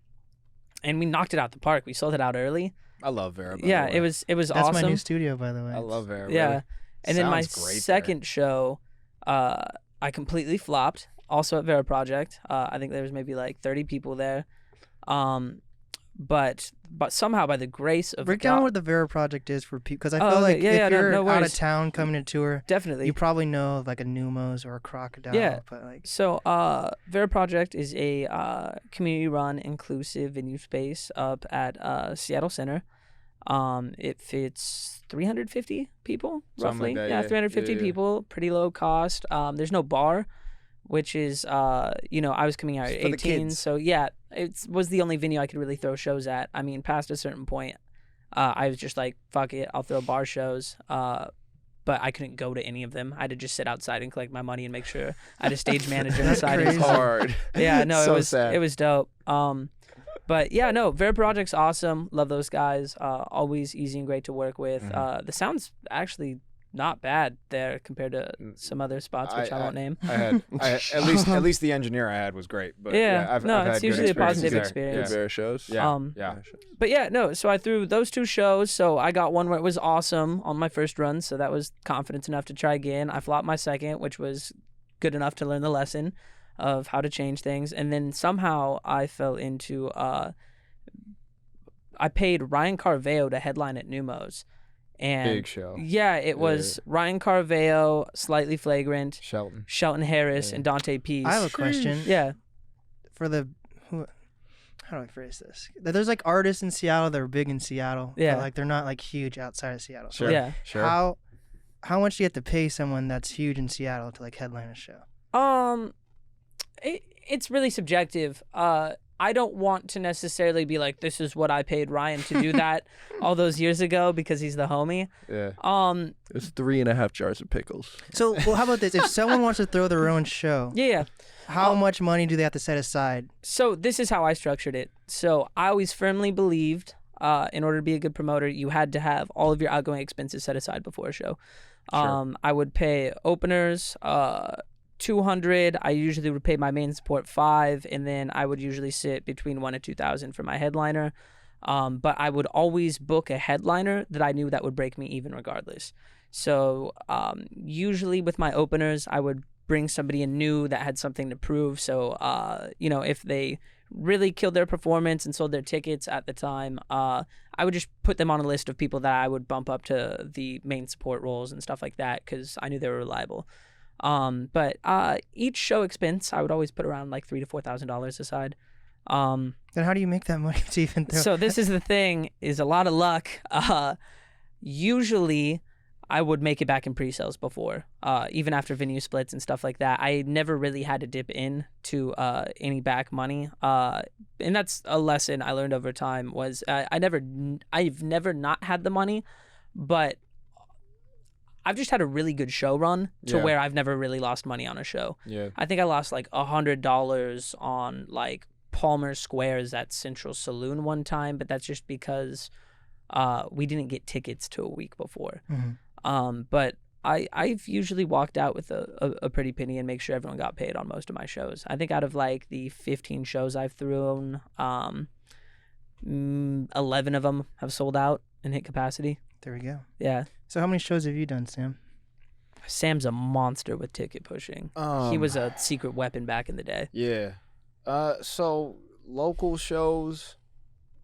we knocked it out the park. We sold it out early. I love Vera. Yeah, it was That's awesome. my new studio, by the way. I love Vera. Yeah. Really. And then my Sounds great second show, I completely flopped, also at Vera Project. I think there was maybe like 30 people there. But somehow by the grace of Break God, down what the Vera Project is for people, because I feel okay. like Yeah, if yeah, you're no out of worries. town coming to tour, definitely. you probably know of like a Numos or a Crocodile. Yeah. But like, So, Vera Project is a community-run, inclusive venue space up at Seattle Center. It fits 350 people, Something roughly. like that, yeah, yeah. 350 Yeah. people, pretty low cost. There's no bar, which is, you know, I was coming out at It's for the 18, kids. so yeah, it was the only venue I could really throw shows at. I mean, past a certain point, I was just like, fuck it, I'll throw bar shows. But I couldn't go to any of them. I had to just sit outside and collect my money and make sure I had a stage manager That's inside. crazy. Hard. Yeah, no, So it was sad. it was dope. But yeah, no, Vera Project's awesome. Love those guys. Always easy and great to work with. Mhm. The sound's actually not bad there compared to some other spots, which I won't name. At least the engineer I had was great. But Yeah, I've no, had it's good usually a experiences positive there. experience. Good Vera shows. Yeah, Um, yeah. But yeah, no, so I threw those two shows. So I got one where it was awesome on my first run, so that was confidence enough to try again. I flopped my second, which was good enough to learn the lesson of how to change things. And then somehow I fell into I paid Ryan Carveo to headline at Numos. And Big show. yeah, it was Ryan Carveo, Slightly Flagrant, Shelton. Shelton Harris, Yeah. and Dante Peace. I have a question. Yeah. For how do I phrase this? There's like artists in Seattle that are big in Seattle. Yeah. But like they're not like huge outside of Seattle. So Sure. Yeah. Sure. how much do you have to pay someone that's huge in Seattle to like headline a show? It's really subjective. I don't want to necessarily be like, this is what I paid Ryan to do that all those years ago because he's the homie. Yeah. It's 3.5 jars of pickles. So, well, how about this? If someone wants to throw their own show, Yeah. how much money do they have to set aside? So this is how I structured it. So I always firmly believed, in order to be a good promoter, you had to have all of your outgoing expenses set aside before a show. Sure. I would pay openers, $200. I usually would pay my main support $5, and then I would usually sit between $1,000 and $2,000 for my headliner. But I would always book a headliner that I knew that would break me even regardless. So usually with my openers, I would bring somebody in new that had something to prove. So you know, if they really killed their performance and sold their tickets at the time, I would just put them on a list of people that I would bump up to the main support roles and stuff like that because I knew they were reliable. But each show expense, I would always put around like $3,000 to $4,000 aside. Then how do you make that money to even throw? So this is the thing, is a lot of luck. Usually I would make it back in pre-sales before, even after venue splits and stuff like that. I never really had to dip in to any back money. And that's a lesson I learned over time was I've never not had the money, but I've just had a really good show run to Yeah. where I've never really lost money on a show. Yeah. I think I lost like $100 on like Palmer Squares at Central Saloon one time, but that's just because we didn't get tickets to a week before. Mhm. But I've usually walked out with a pretty penny and make sure everyone got paid on most of my shows. I think out of like the 15 shows I've thrown, 11 of them have sold out and hit capacity. There we go. Yeah. So how many shows have you done, Sam? Sam's a monster with ticket pushing. He was a secret weapon back in the day. Yeah. So local shows,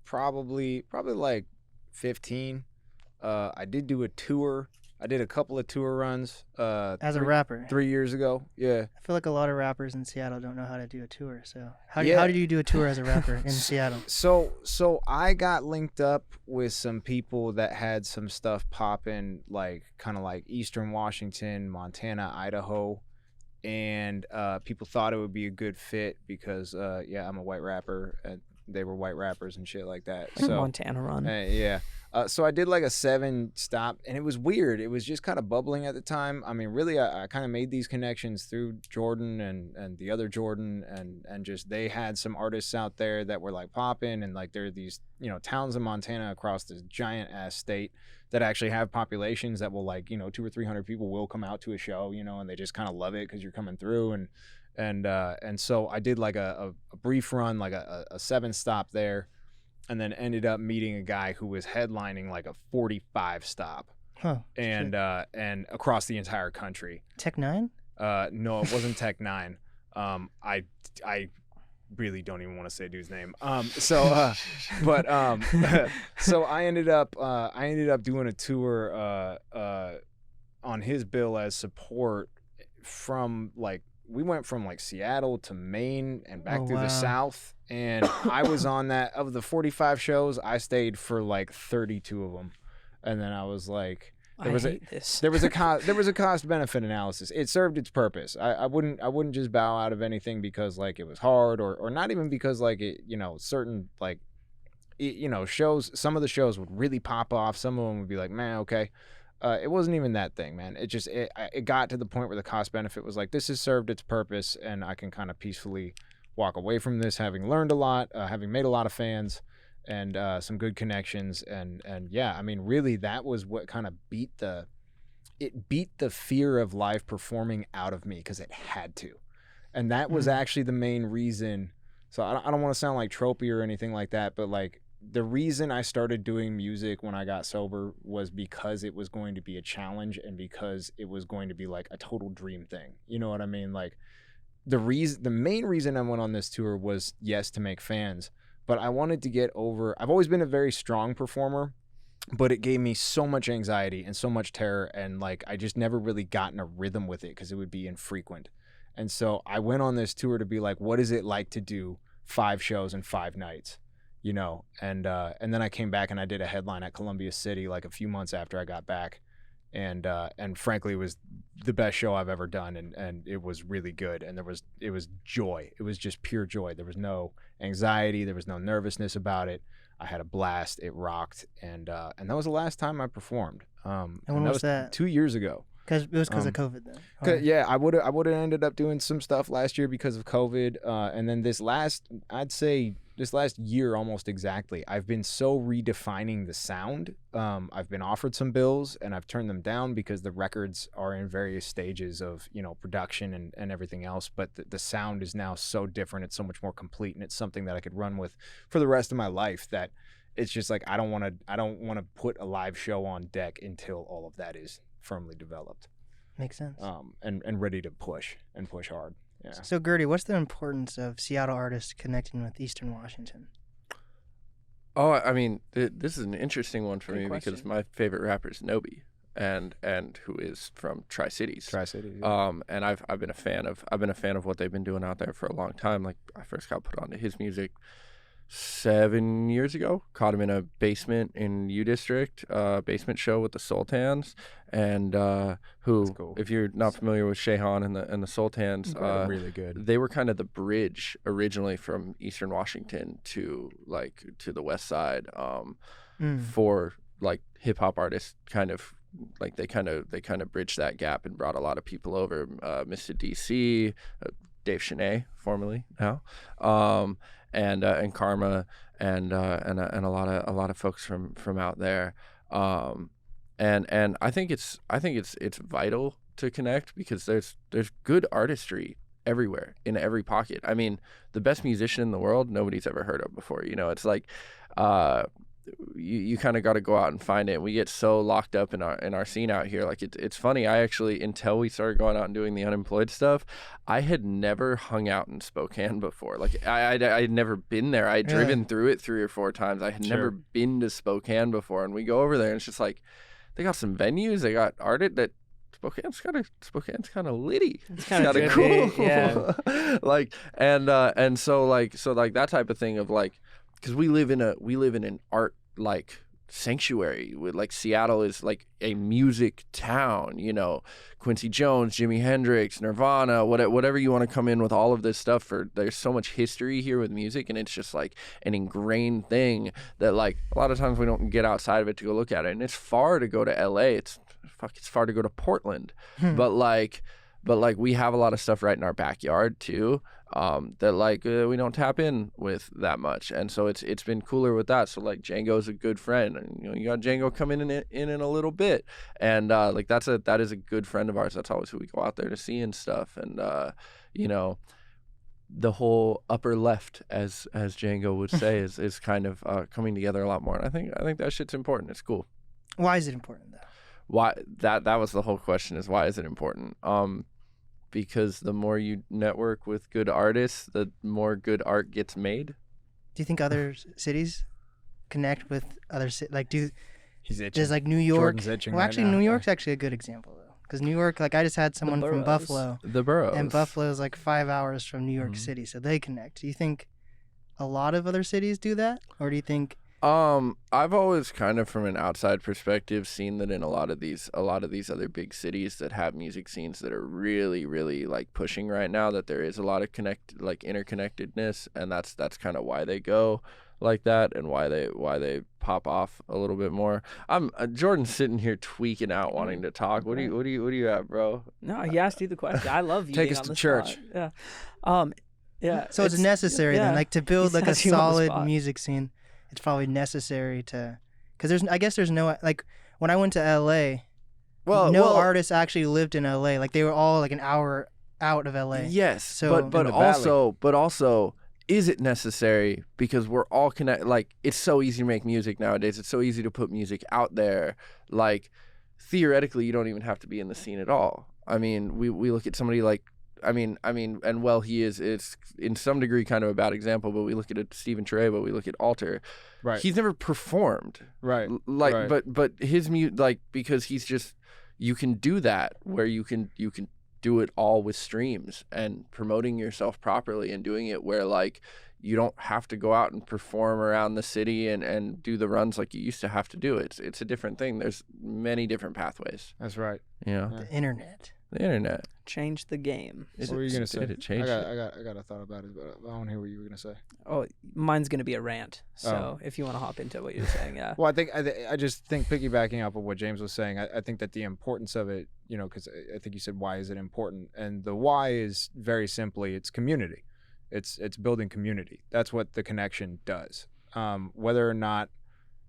probably like 15. I did do a tour. I did a couple of tour runs. As a rapper? 3 years ago. Yeah. I feel like a lot of rappers in Seattle don't know how to do a tour. So how Yeah. did you do a tour as a rapper in Seattle? So I got linked up with some people that had some stuff popping, like kind of like Eastern Washington, Montana, Idaho, and people thought it would be a good fit because I'm a white rapper and they were white rappers and shit like that. Like So Montana run. yeah. So I did like a 7 stop, and it was weird. It was just kind of bubbling at the time. I mean, really, I kind of made these connections through Jordan and the other Jordan, and just they had some artists out there that were like popping, and like there are these, you know, towns in Montana across this giant ass state that actually have populations that will, like, you know, 200 or 300 people will come out to a show, you know, and they just kind of love it because you're coming through, and so I did like a brief run, like a 7 stop there. And then ended up meeting a guy who was headlining like a 45 stop, Huh. and across the entire country. Tech 9? No, it wasn't Tech 9. I really don't even want to say dude's name. So I ended up doing a tour on his bill as support from like. We went from like Seattle to Maine and back through the South, and I was on that. Of the 45 shows, I stayed for like 32 of them, and then I was like, there was a cost benefit analysis. It served its purpose. I wouldn't just bow out of anything because like it was hard or not even because like it, you know, certain like you know, shows. Some of the shows would really pop off. Some of them would be like, man, okay. It wasn't even that thing, man. It just it got to the point where the cost benefit was like, this has served its purpose, and I can kind of peacefully walk away from this, having learned a lot, having made a lot of fans, and some good connections, and yeah, I mean, really, that was what kind of beat the fear of live performing out of me, because it had to, and that was actually the main reason. So I don't want to sound like tropey or anything like that, but like. The reason I started doing music when I got sober was because it was going to be a challenge and because it was going to be like a total dream thing. You know what I mean? Like the main reason I went on this tour was, yes, to make fans, but I wanted to get over. I've always been a very strong performer, but it gave me so much anxiety and so much terror, and like I just never really got in a rhythm with it because it would be infrequent. And so I went on this tour to be like, what is it like to do 5 shows in 5 nights? You know, and then I came back and I did a headline at Columbia City like a few months after I got back, and frankly, it was the best show I've ever done, and it was really good, and it was joy. It was just pure joy. There was no anxiety, there was no nervousness about it. I had a blast. It rocked, and that was the last time I performed. And when was that? 2 years ago. Because it was because of COVID then. Or... Yeah, I would have ended up doing some stuff last year because of COVID, and then this last year almost exactly, I've been so redefining the sound. I've been offered some bills and I've turned them down because the records are in various stages of, you know, production and everything else. But the sound is now so different. It's so much more complete, and it's something that I could run with for the rest of my life. That it's just like I don't want to put a live show on deck until all of that is firmly developed. Makes sense. And ready to push hard. Yeah. So Gerde, what's the importance of Seattle artists connecting with Eastern Washington? Oh, I mean, this is an interesting one for Good me question. because my favorite rapper is Nobi, and who is from Tri-Cities. Tri-Cities. Yeah. And I've been a fan of what they've been doing out there for a long time. Like I first got put onto his music 7 years ago. Caught him in a basement in U District, basement show with the Sultans, and who, cool. If you're not familiar with Shehan and the Sultans, really good. They were kind of the bridge originally from Eastern Washington to the West Side, for like hip hop artists. Kind of like they kind of bridged that gap and brought a lot of people over. Mr. DC, Dave Shanae, formerly now. And Karma, and a lot of folks from out there. And I think it's vital to connect, because there's good artistry everywhere, in every pocket. I mean, the best musician in the world, nobody's ever heard of before. It's like you kind of got to go out and find it. We get so locked up in our scene out here. Like it's funny. I actually, until we started going out and doing the Unemployed stuff, I had never hung out in Spokane before. Like I had never been there. I had driven through it 3 or 4 times. I had never been to Spokane before, and we go over there and it's just like, they got some venues. They got art that Spokane's kind of litty. It's kind of cool. Yeah. Like and so that type of thing of like, because we live in an art like sanctuary. With like, Seattle is like a music town. Quincy Jones, Jimi Hendrix, Nirvana, whatever you want to come in with all of this stuff. There's so much history here with music, and it's just like an ingrained thing that like a lot of times we don't get outside of it to go look at it. And it's far to go to LA. It's far to go to Portland. But like we have a lot of stuff right in our backyard too, that like we don't tap in with that much. And so it's been cooler with that. So like, Django's a good friend, and you got Django coming in a little bit, and like that is a good friend of ours. That's always who we go out there to see and stuff. And the whole upper left, as Django would say, is kind of coming together a lot more. And I think that shit's important. It's cool. Why is it important though? Why that was the whole question, is why is it important? Because the more you network with good artists, the more good art gets made. Do you think other cities connect with other like He's itching. does like New York? Jordan's itching Well, right actually, now. New York's actually a good example though, because New York, like I just had someone from boroughs. Buffalo, The boroughs. and Buffalo is like 5 hours from New York Mhm. City, so they connect. Do you think a lot of other cities do that, or do you think? I've always kind of, from an outside perspective, seen that in a lot of these other big cities that have music scenes that are really, really like pushing right now, that there is a lot of interconnectedness, and that's kind of why they go like that, and why they pop off a little bit more. Jordan's sitting here tweaking out, wanting to talk. What do you have, bro? No, he asked you the question. I love you Take being us on to the church. spot. Yeah. Yeah. So it's necessary then, like to build he like a says you on the solid spot. music scene. It's probably necessary to, because I guess there's no, like when I went to LA, no artists actually lived in LA. Like they were all like an hour out of LA. Yes, So- but also, is it necessary? Because we're all connected. Like, it's so easy to make music nowadays. It's so easy to put music out there. Like, theoretically, you don't even have to be in the scene at all. I mean, we look at somebody like, and well, it's in some degree kind of a bad example, but we look at Stephen Trebo, we look at Alter. Right. He's never performed. Right. Like, Right. but his music, like, because he's just, you can do that where you can do it all with streams and promoting yourself properly, and doing it where like you don't have to go out and perform around the city and do the runs like you used to have to do. It's a different thing. There's many different pathways. That's right. Yeah. The internet. The internet. Change the game. What were you gonna say? It changed it. I got a thought about it, but I want to hear what you were gonna say. Oh, mine's gonna be a rant. So if you want to hop into what you're saying, yeah. Well, I just think, piggybacking off of what James was saying, I think that the importance of it, because I think you said, why is it important? And the why is very simply, it's community. It's building community. That's what the connection does. Whether or not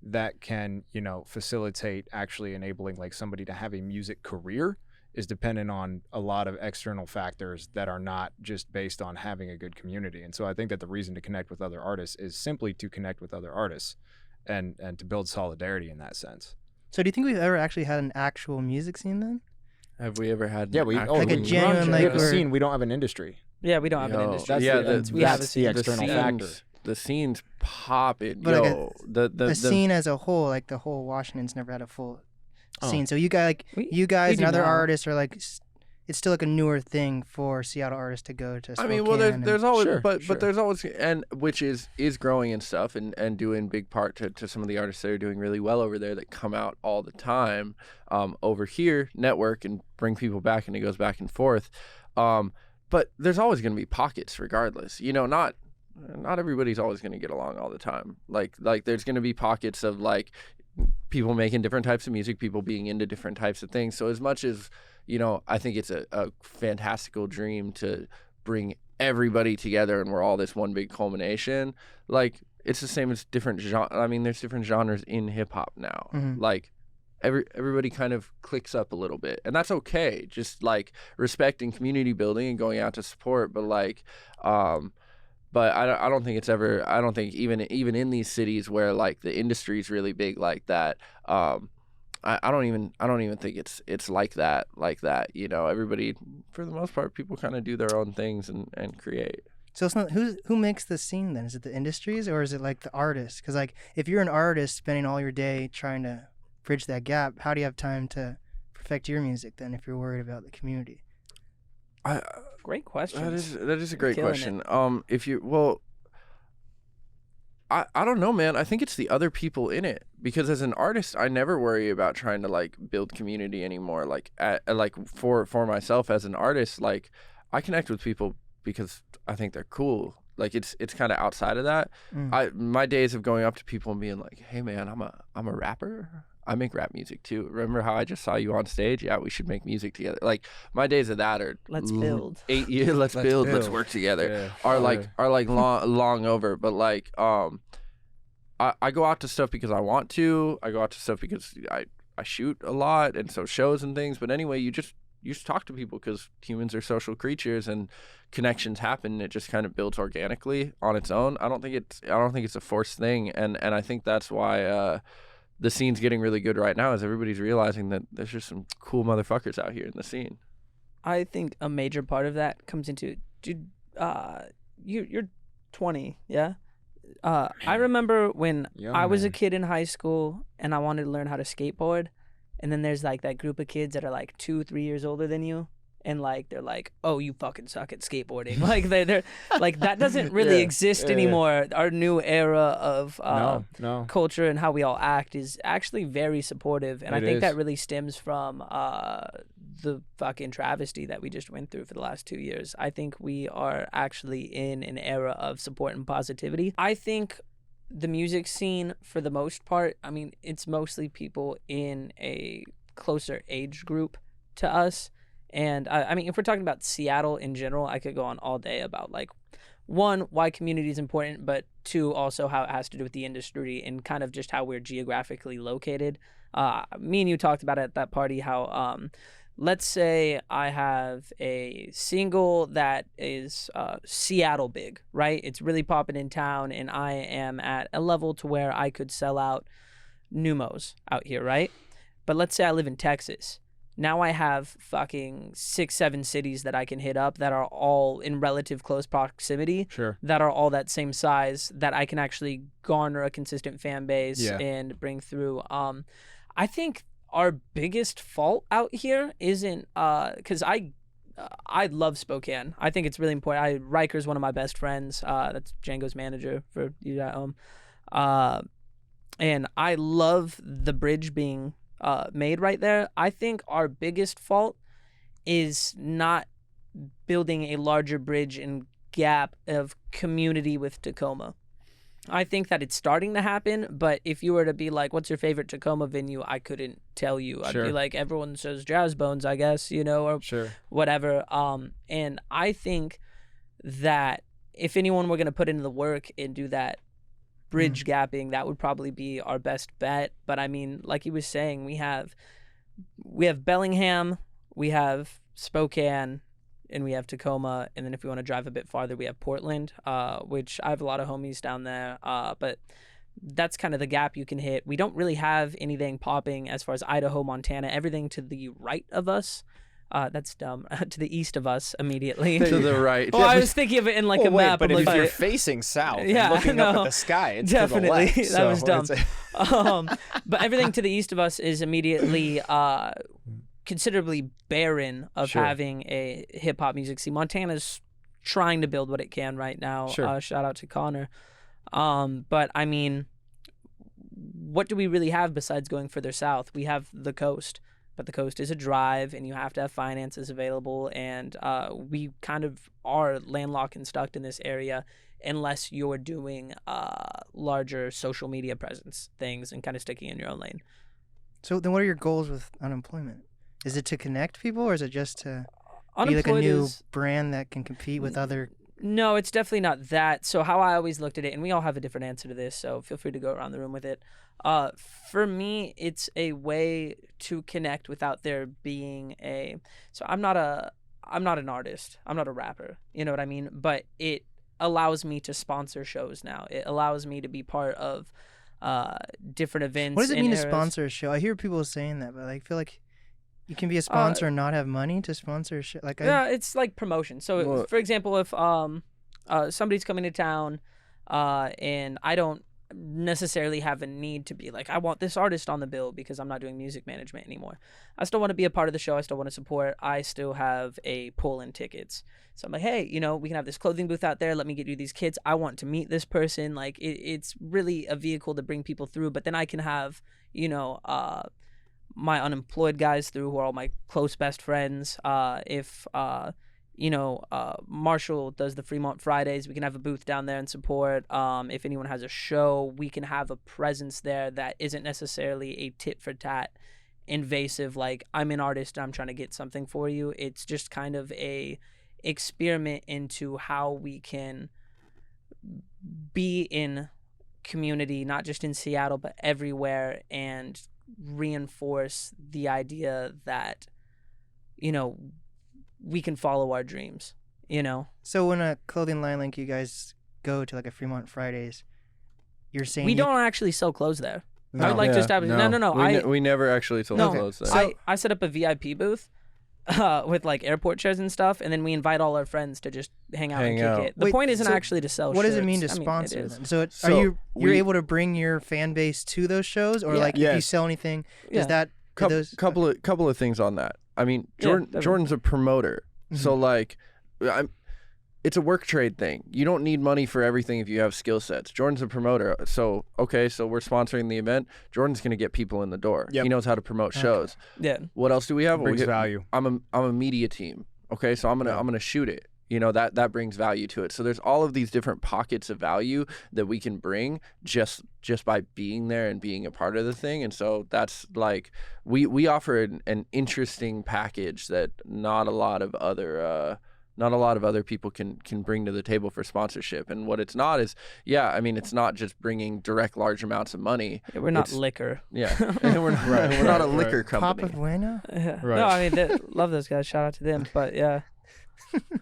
that can, facilitate actually enabling like somebody to have a music career is dependent on a lot of external factors that are not just based on having a good community. And so I think that the reason to connect with other artists is simply to connect with other artists and to build solidarity in that sense. So do you think we've ever actually had an actual music scene then? Have we ever had Yeah, an we actual Like a music genuine, we like, have a we're- scene. We don't have an industry. Yeah, we don't have an Yo, industry. That's we have a the scene. external scenes- factor. The scene's popping. But like Yo, the scene as a whole, like the whole Washington's never had a full Oh. scene. So you guys, We- you guys we and do other now. artists are like, it's still like a newer thing for Seattle artists to go to. I mean, well, Spokane there's always, Sure, but sure. there's always, and which is growing and stuff, and due in big part to some of the artists that are doing really well over there that come out all the time, over here, network and bring people back, and it goes back and forth. But there's always going to be pockets, regardless. Not everybody's always going to get along all the time. Like there's going to be pockets of like people making different types of music, people being into different types of things. So as much as I think it's a fantastical dream to bring everybody together and we're all this one big culmination. Like, it's the same as different genre. I mean, there's different genres in hip hop now. Mhm. Like everybody kind of clicks up a little bit, and that's okay. Just like respecting community building and going out to support, but like, but I don't think it's ever. I don't think even in these cities where like the industry is really big like that. I don't even think it's like that. You know, everybody for the most part, people kind of do their own things and create. So it's not who makes the scene then? Is it the industries or is it like the artists? Because like if you're an artist spending all your day trying to bridge that gap, how do you have time to perfect your music then if you're worried about the community? Great question. That is a great Killing question. If you I don't know, man. I think it's the other people in it, because as an artist, I never worry about trying to like build community anymore. Like for myself as an artist, like I connect with people because I think they're cool. Like it's kind of outside of that. My days of going up to people and being like, "Hey, man, I'm a rapper. I make rap music too. Remember how I just saw you on stage? Yeah, we should make music together." Like my days of that are Let's build. 8 years. Let's build. Let's work together. Yeah. Are like long over. But like I go out to stuff because I want to. I go out to stuff because I shoot a lot, and so shows and things. But anyway, you just talk to people because humans are social creatures and connections happen. It just kind of builds organically on its own. I don't think it's a forced thing, and I think that's why the scene's getting really good right now, is everybody's realizing that there's just some cool motherfuckers out here in the scene. I think a major part of that comes into, dude, you're 20, yeah? I remember when Young I was a man. kid in high school and I wanted to learn how to skateboard, and then there's like that group of kids that are like 2-3 years older than you, and like they're like, "Oh, you fucking suck at skateboarding." Like they're like, that doesn't really Yeah, exist yeah. anymore. Our new era of No. culture and how we all act is actually very supportive, and I It think is. that really stems from the fucking travesty that we just went through for the last 2 years. I think we are actually in an era of support and positivity. I think the music scene, for the most part, I mean, it's mostly people in a closer age group to us. And I mean, if we're talking about Seattle in general, I could go on all day about like, one, why community is important, but two, also how it has to do with the industry and kind of just how we're geographically located. Me and you talked about it at that party, how let's say I have a single that is Seattle big, right? It's really popping in town, and I am at a level to where I could sell out Numos out here, right? But let's say I live in Texas. Now I have fucking 6-7 cities that I can hit up that are all in relative close proximity, Sure. that are all that same size, that I can actually garner a consistent fan base Yeah. and bring through. I think our biggest fault out here isn't because I love Spokane. I think it's really important. Riker's one of my best friends. That's Django's manager for you at home. And I love the bridge being made right there. I think our biggest fault is not building a larger bridge and gap of community with Tacoma. I think that it's starting to happen, but if you were to be like, what's your favorite Tacoma venue? I couldn't tell you. I'd be Sure. like, everyone says Jazz Bones, I guess, or Sure. whatever. And I think that if anyone were going to put into the work and do that bridge gapping, that would probably be our best bet. But I mean, like he was saying, we have Bellingham, we have Spokane, and we have Tacoma, and then if we want to drive a bit farther, we have Portland, which I have a lot of homies down there, but that's kind of the gap you can hit. We don't really have anything popping as far as Idaho, Montana, everything to the right of us. That's dumb. To the east of us immediately. To the right. Well, I was thinking of it in like a map. But I'm if like, you're facing south Yeah, and looking up no, at the sky, it's definitely. to the left. That was so dumb. it's- But everything to the east of us is immediately considerably barren of Sure. having a hip hop music scene. Montana's trying to build what it can right now. Sure. Shout out to Connor. But I mean, what do we really have besides going further south? We have the coast, but the coast is a drive, and you have to have finances available. And we kind of are landlocked and stuck in this area unless you're doing larger social media presence things and kind of sticking in your own lane. So then what are your goals with Unemployment? Is it to connect people or is it just to be like a Unemployed new is brand that can compete with other No, it's definitely not that. So how I always looked at it, and we all have a different answer to this, so feel free to go around the room with it. For me, it's a way to connect without there being a. So I'm not an artist. I'm not a rapper. You know what I mean? But it allows me to sponsor shows now. It allows me to be part of different events. What does it mean to eras. sponsor a show? I hear people saying that, but I feel like you can be a sponsor and not have money to sponsor a show. Like, Yeah, it's like promotion. So, Well- for example, if somebody's coming to town, and I don't necessarily have a need to be like, I want this artist on the bill because I'm not doing music management anymore. I still want to be a part of the show. I still want to support. I still have a pull in tickets. So I'm like, hey, we can have this clothing booth out there. Let me get you these kids. I want to meet this person. Like, it's really a vehicle to bring people through. But then I can have, my unemployed guys through, who are all my close best friends. If Marshall does the Fremont Fridays, we can have a booth down there and support. If anyone has a show, we can have a presence there that isn't necessarily a tit for tat invasive, like, I'm an artist and I'm trying to get something for you. It's just kind of a experiment into how we can be in community, not just in Seattle but everywhere, and reinforce the idea that we can follow our dreams. So when a clothing line like you guys go to, like a Fremont Fridays, you're saying We don't actually sell clothes there. I No. would like to establish. No. We never actually sold No. clothes there. So- I set up a VIP booth with like airport chairs and stuff, and then we invite all our friends to just hang out and Hang out. kick it. The Wait, point isn't so actually to sell What does it mean to shirts. I mean, sponsor it is. then? So, are So you're we- able to bring your fan base to those shows, or Yeah. like if you Yes. sell anything, Yeah. does that do those couple of things on that. I mean, Yeah, Jordan definitely. Jordan's a promoter, so Mhm. like, it's a work trade thing. You don't need money for everything if you have skill sets. Jordan's a promoter, so okay, so we're sponsoring the event. Jordan's gonna get people in the door. Yep. He knows how to promote shows. Yeah. What else do we have? Brings We- value. I'm a media team. Okay, so I'm gonna shoot it. That brings value to it. So there's all of these different pockets of value that we can bring just by being there and being a part of the thing. And so that's like we offer an interesting package that not a lot of other people can bring to the table for sponsorship. And what it's not is, it's not just bringing direct large amounts of money. We're not It's- liquor. Yeah, and we're not, Right, we're not a right, liquor right. Papa company. Bueno? Yeah. Right. No, I mean, love those guys. Shout out to them. But yeah,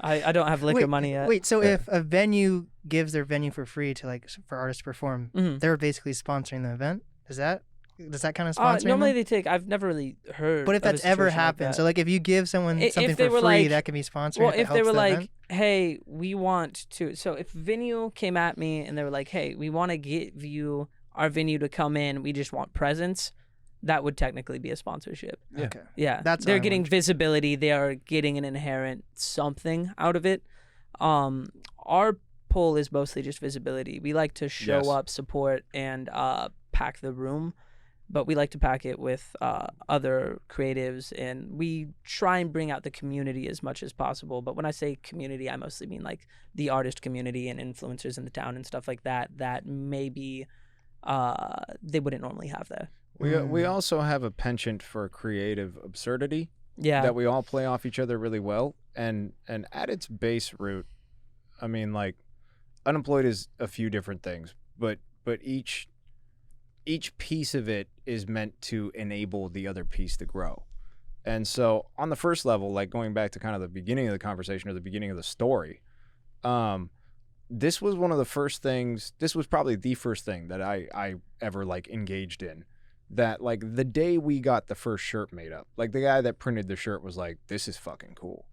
I don't have liquor Wait, money yet. Wait, so if a venue gives their venue for free to for artists to perform, Mhm. they're basically sponsoring the event? Does that kind of sponsor? Normally they take. I've never really heard. But if of a that's ever situation like happened, that. so like if you give someone If something they for were free, like- that can be sponsored. Well, if, it if they helps were the like, event? hey, we want to. So if venue came at me and they were like, hey, we want to give you our venue to come in, we just want presence, that would technically be a sponsorship. Yeah. Okay. Yeah, That's they're what I getting wanted. visibility. They are getting an inherent something out of it. Our pull is mostly just visibility. We like to show Yes. up, support, and pack the room, but we like to pack it with other creatives, and we try and bring out the community as much as possible. But when I say community, I mostly mean like the artist community and influencers in the town and stuff like that. That maybe they wouldn't normally have there. We also have a penchant for creative absurdity Yeah. that we all play off each other really well, and at its base root, I mean, like, Unemployed is a few different things, but each piece of it is meant to enable the other piece to grow. And so on the first level, like going back to kind of the beginning of the conversation or the beginning of the story, this was one of the first things, this was probably the first thing that I ever like engaged in. That like the day we got the first shirt made up, like the guy that printed the shirt was like, this is fucking cool.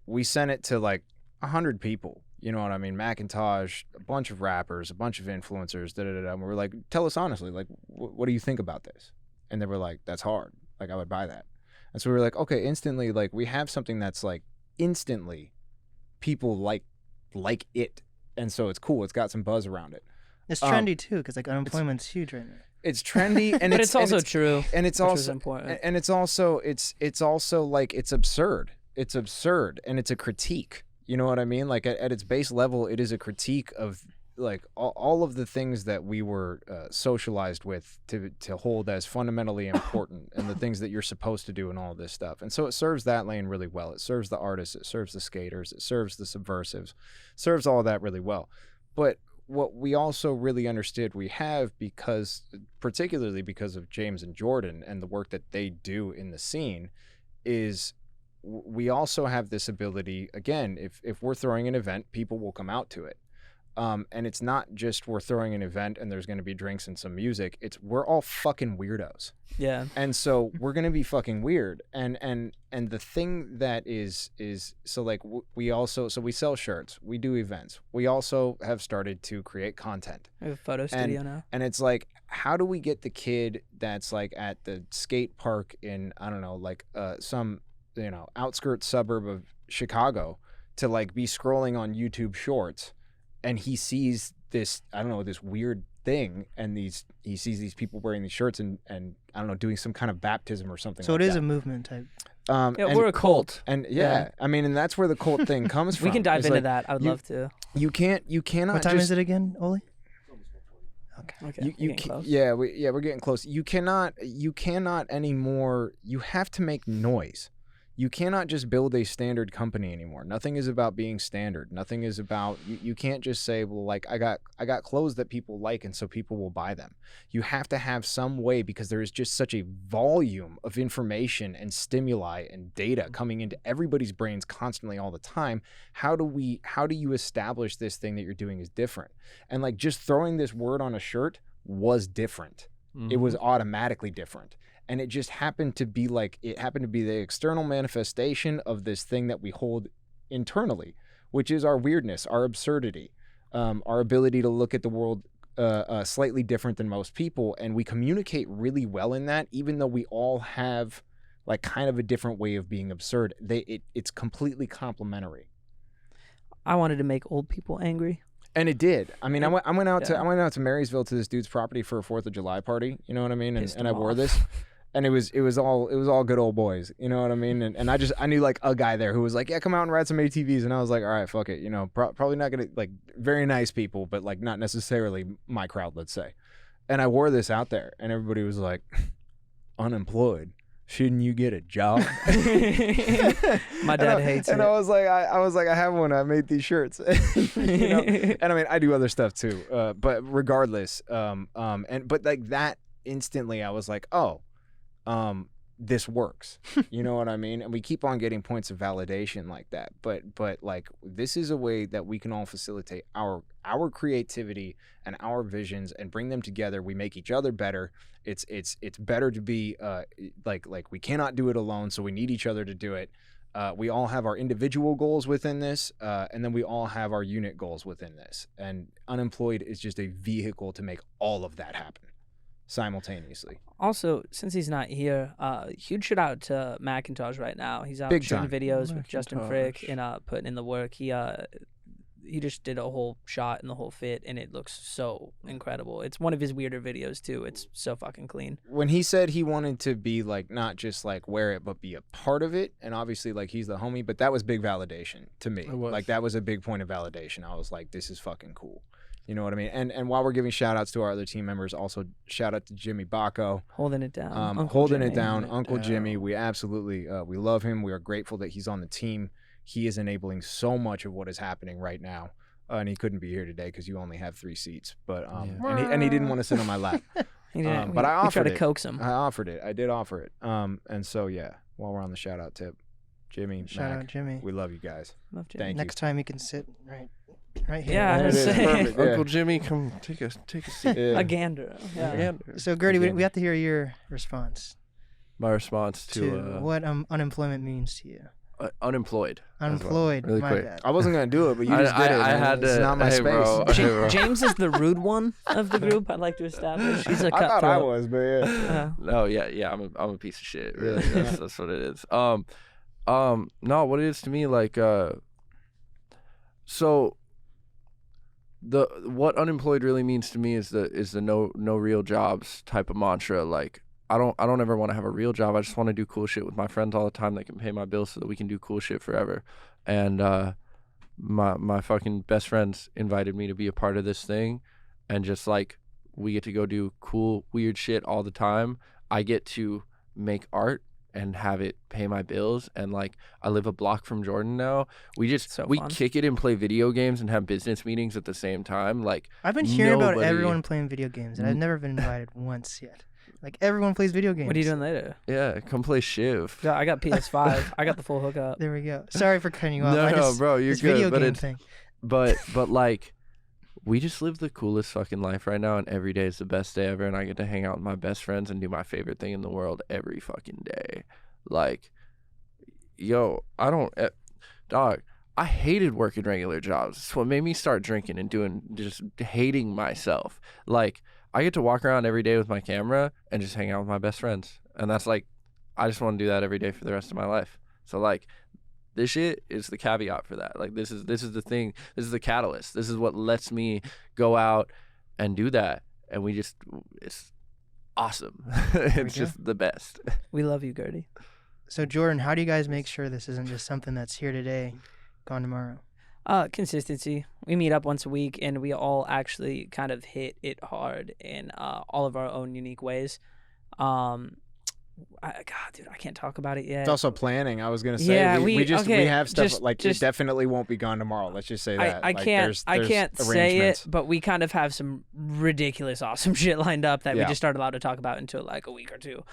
We sent it to like 100 people, you know what I mean? Macintosh, a bunch of rappers, a bunch of influencers, And we were like, tell us honestly, like, what do you think about this? And they were like, that's hard. Like, I would buy that. And so we were like, okay, instantly, like, we have something that's like instantly people like it. And so it's cool. It's got some buzz around it. It's trendy too, because like unemployment's huge right now. It's trendy, and but it's also true. and it's which was also important. and it's also like it's absurd. It's absurd, and it's a critique. You know what I mean? Like at its base level, it is a critique of like all of the things that we were socialized with to hold as fundamentally important and the things that you're supposed to do and all this stuff. And so it serves that lane really well. It serves the artists, it serves the skaters, it serves the subversives, serves all that really well. But what we also really understood we have, because particularly because of James and Jordan and the work that they do in the scene, is we also have this ability, again, if we're throwing an event, people will come out to it. And it's not just we're throwing an event and there's going to be drinks and some music. It's we're all fucking weirdos. Yeah. And so we're going to be fucking weird. And the thing that is so like we sell shirts, we do events. We also have started to create content. We have a photo studio now. And it's like, how do we get the kid that's like at the skate park in, I don't know, like some, outskirts suburb of Chicago to like be scrolling on YouTube Shorts, and he sees this, I don't know, this weird thing, and he sees these people wearing these shirts and I don't know, doing some kind of baptism or something. So like it is that. a movement type. Yeah, and we're a cult. And yeah, I mean, and that's where the cult thing comes from. We can dive It's into like, that. I would love to. You cannot. What time just, is it again, Oli? Okay. You close. we're getting close. You cannot anymore. You have to make noise. You cannot just build a standard company anymore. Nothing is about being standard. Nothing is about you can't just say, well, like I got clothes that people like and so people will buy them. You have to have some way, because there is just such a volume of information and stimuli and data coming into everybody's brains constantly all the time. How do you establish this thing that you're doing is different? And like just throwing this word on a shirt was different. Mm-hmm. It was automatically different. And it just happened to be the external manifestation of this thing that we hold internally, which is our weirdness, our absurdity, our ability to look at the world slightly different than most people. And we communicate really well in that, even though we all have like kind of a different way of being absurd. It's completely complementary. I wanted to make old people angry. And it did. I mean, I went out to Marysville to this dude's property for a 4th of July party. You know what I mean? And I wore this. And it was all good old boys, you know what I mean? And I knew like a guy there who was like, yeah, come out and ride some ATVs. And I was like, all right, fuck it. Probably not going to, like, very nice people, but like not necessarily my crowd, let's say. And I wore this out there and everybody was like, unemployed. Shouldn't you get a job? My dad hates it. And I was like, I have one. I made these shirts. And I mean, I do other stuff too. But regardless, but like that instantly, I was like, oh, this works. You know what I mean? And we keep on getting points of validation like that. But like this is a way that we can all facilitate our creativity and our visions and bring them together. We make each other better. It's better to be like we cannot do it alone, so we need each other to do it. We all have our individual goals within this, and then we all have our unit goals within this. And Unemployed is just a vehicle to make all of that happen simultaneously. Also, since he's not here, huge shout out to Macintosh right now. He's out Big shooting time. videos with Justin Frick and putting in the work. He just did a whole shot and the whole fit, and it looks so incredible. It's one of his weirder videos too. It's so fucking clean. When he said he wanted to be like not just like wear it, but be a part of it, and obviously like he's the homie, but that was big validation to me. Like that was a big point of validation. I was like, this is fucking cool. You know what I mean? And while we're giving shout outs to our other team members, also shout out to Jimmy Bacco. Holding it down. Uncle Jimmy. We absolutely, we love him. We are grateful that he's on the team. He is enabling so much of what is happening right now. And he couldn't be here today because you only have 3 seats. But and he didn't want to sit on my lap. But I offered tried to coax him. I offered it. I did offer it. And so yeah, while we're on the shout out tip, Jimmy, Shout Mac, out Jimmy. we love you guys. Love Jimmy. Thank Next time you can sit right here. Yeah, There it is. Perfect. Uncle Jimmy, come take a seat. Yeah. A gander. Yeah. So Gerde, we have to hear your response My response to what unemployment means to you. unemployed. Unemployed. Really my quick. bad. I wasn't gonna do it, but you just did it. I man. had to. It's not my hey, space. bro. Hey, bro. James is the rude one of the group. I'd like to establish. He's a I cutthroat. thought I was, but yeah. No, yeah. I'm a piece of shit. Really, that's what it is. No, what it is to me, like, so what unemployed really means to me is the no real jobs type of mantra. Like, I don't ever want to have a real job. I just want to do cool shit with my friends all the time that can pay my bills so that we can do cool shit forever. And my fucking best friends invited me to be a part of this thing, and just like we get to go do cool weird shit all the time. I get to make art and have it pay my bills, and like I live a block from Jordan now. We fun. kick it and play video games and have business meetings at the same time. Like I've been hearing about nobody- everyone playing video games, and I've never been invited once yet. Like everyone plays video games. What are you doing later? Yeah, come play Shiv. Yeah, I got PS5. I got the full hookup. There we go. Sorry for cutting you off. No, bro, you're this good. video But game it's thing. but like we just live the coolest fucking life right now, and every day is the best day ever, and I get to hang out with my best friends and do my favorite thing in the world every fucking day. Like, yo, dog, I hated working regular jobs. It's what made me start drinking and just hating myself. Like, I get to walk around every day with my camera and just hang out with my best friends. And that's like, I just want to do that every day for the rest of my life. So like, this shit is the caveat for that. Like, this is the thing. This is the catalyst. This is what lets me go out and do that. And it's awesome. It's just the best. We love you, Gerde. So Jordan, how do you guys make sure this isn't just something that's here today, gone tomorrow? Consistency. We meet up once a week, and we all actually kind of hit it hard in all of our own unique ways. God, dude, I can't talk about it yet. It's also planning. I was gonna say, Yeah, we okay, have stuff just- like just- it definitely won't be gone tomorrow. Let's just say that. I Like, can't say it, arrangements. but we kind of have some ridiculous awesome shit lined up that we Yeah. just aren't allowed to talk about until like a week or two.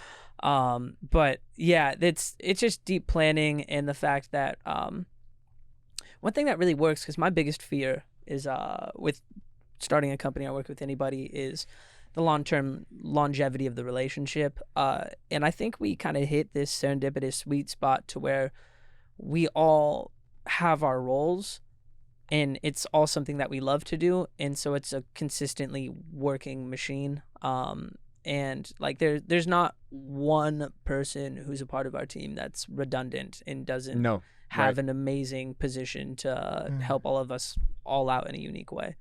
But yeah, it's just deep planning, and the fact that one thing that really works, because my biggest fear is with starting a company or work with anybody, is the long-term longevity of the relationship. And I think we kind of hit this serendipitous sweet spot to where we all have our roles, and it's all something that we love to do, and so it's a consistently working machine. And like there's not one person who's a part of our team that's redundant and doesn't No. have right. an amazing position to help all of us all out in a unique way.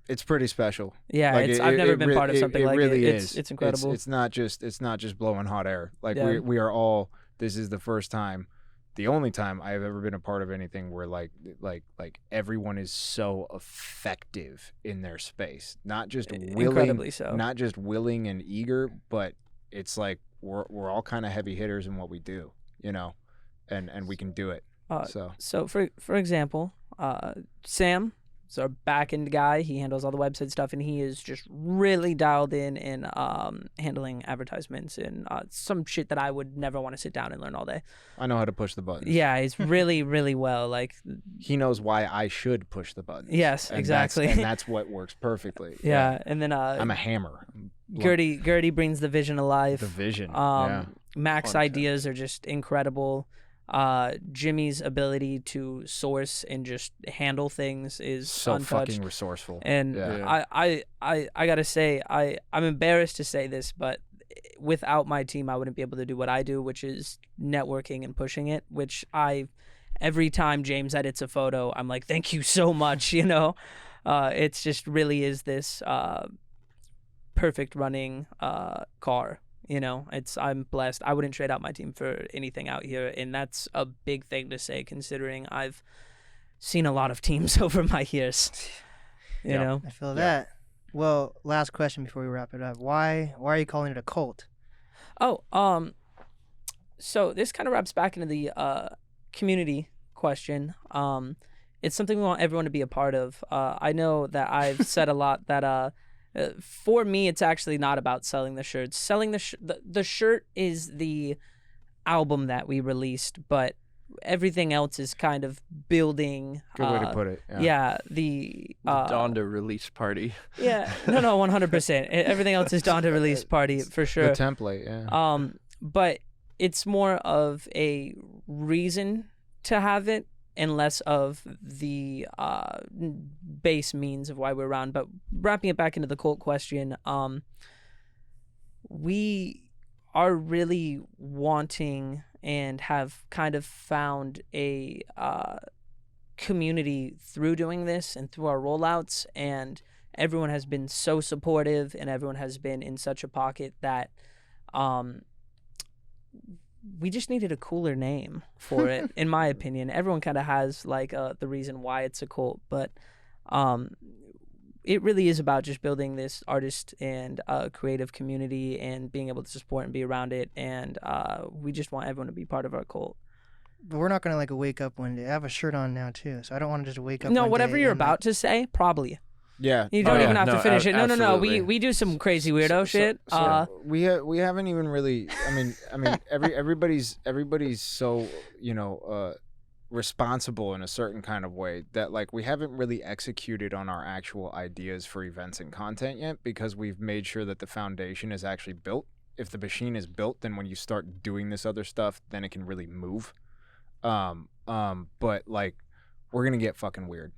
It's pretty special. Yeah, Like, I've never been part of something like really it. is. It's incredible. It's not just blowing hot air. Like Yeah. we are all. This is the first time, the only time I've ever been a part of anything where like everyone is so effective in their space. Not just willing, Incredibly so. not just willing and eager, but it's like we're all kind of heavy hitters in what we do, you know, and we can do it. So for example, Sam is our back-end guy. He handles all the website stuff, and he is just really dialed in handling advertisements and some shit that I would never want to sit down and learn all day. I know how to push the buttons. Yeah, he's really, really well. Like, He knows why I should push the buttons. yes, And exactly. that's what works perfectly. yeah, and then I'm a hammer. Gerde brings the vision alive. The vision. Yeah. Mac's Fun ideas are just incredible. Jimmy's ability to source and just handle things is So untouched. fucking resourceful. And Yeah. I gotta say, I'm embarrassed to say this, but without my team, I wouldn't be able to do what I do, which is networking and pushing it. Which every time James edits a photo, I'm like, thank you so much. You know, it's just really is this perfect running car. You know, I'm blessed. I wouldn't trade out my team for anything out here, and that's a big thing to say, considering I've seen a lot of teams over my years. You know, I feel that. Well, last question before we wrap it up. Why are you calling it a cult? So this kind of wraps back into the community question. It's something we want everyone to be a part of. I know that I've said a lot that for me, it's actually not about selling the shirts. Selling the shirt is the album that we released, but everything else is kind of building. Good way to put it. Yeah, the Donda release party. yeah, no, 100%. Everything else is Donda release party for sure. The template, yeah. But it's more of a reason to have it and less of the base means of why we're around. But wrapping it back into the cult question, we are really wanting and have kind of found a community through doing this and through our rollouts, and everyone has been so supportive and everyone has been in such a pocket that we just needed a cooler name for it, in my opinion. Everyone kind of has like the reason why it's a cult, but it really is about just building this artist and creative community and being able to support and be around it. And we just want everyone to be part of our cult. But we're not gonna like wake up one day. I have a shirt on now too, so I don't want to just wake up. No, one whatever day you're and, about to say, probably. Yeah. You don't Oh, even yeah. have to No, finish it. No. absolutely. We do some crazy weirdo shit. We haven't even really. I mean, everybody's so responsible in a certain kind of way that like we haven't really executed on our actual ideas for events and content yet, because we've made sure that the foundation is actually built. If the machine is built, then when you start doing this other stuff, then it can really move. But like we're gonna get fucking weird.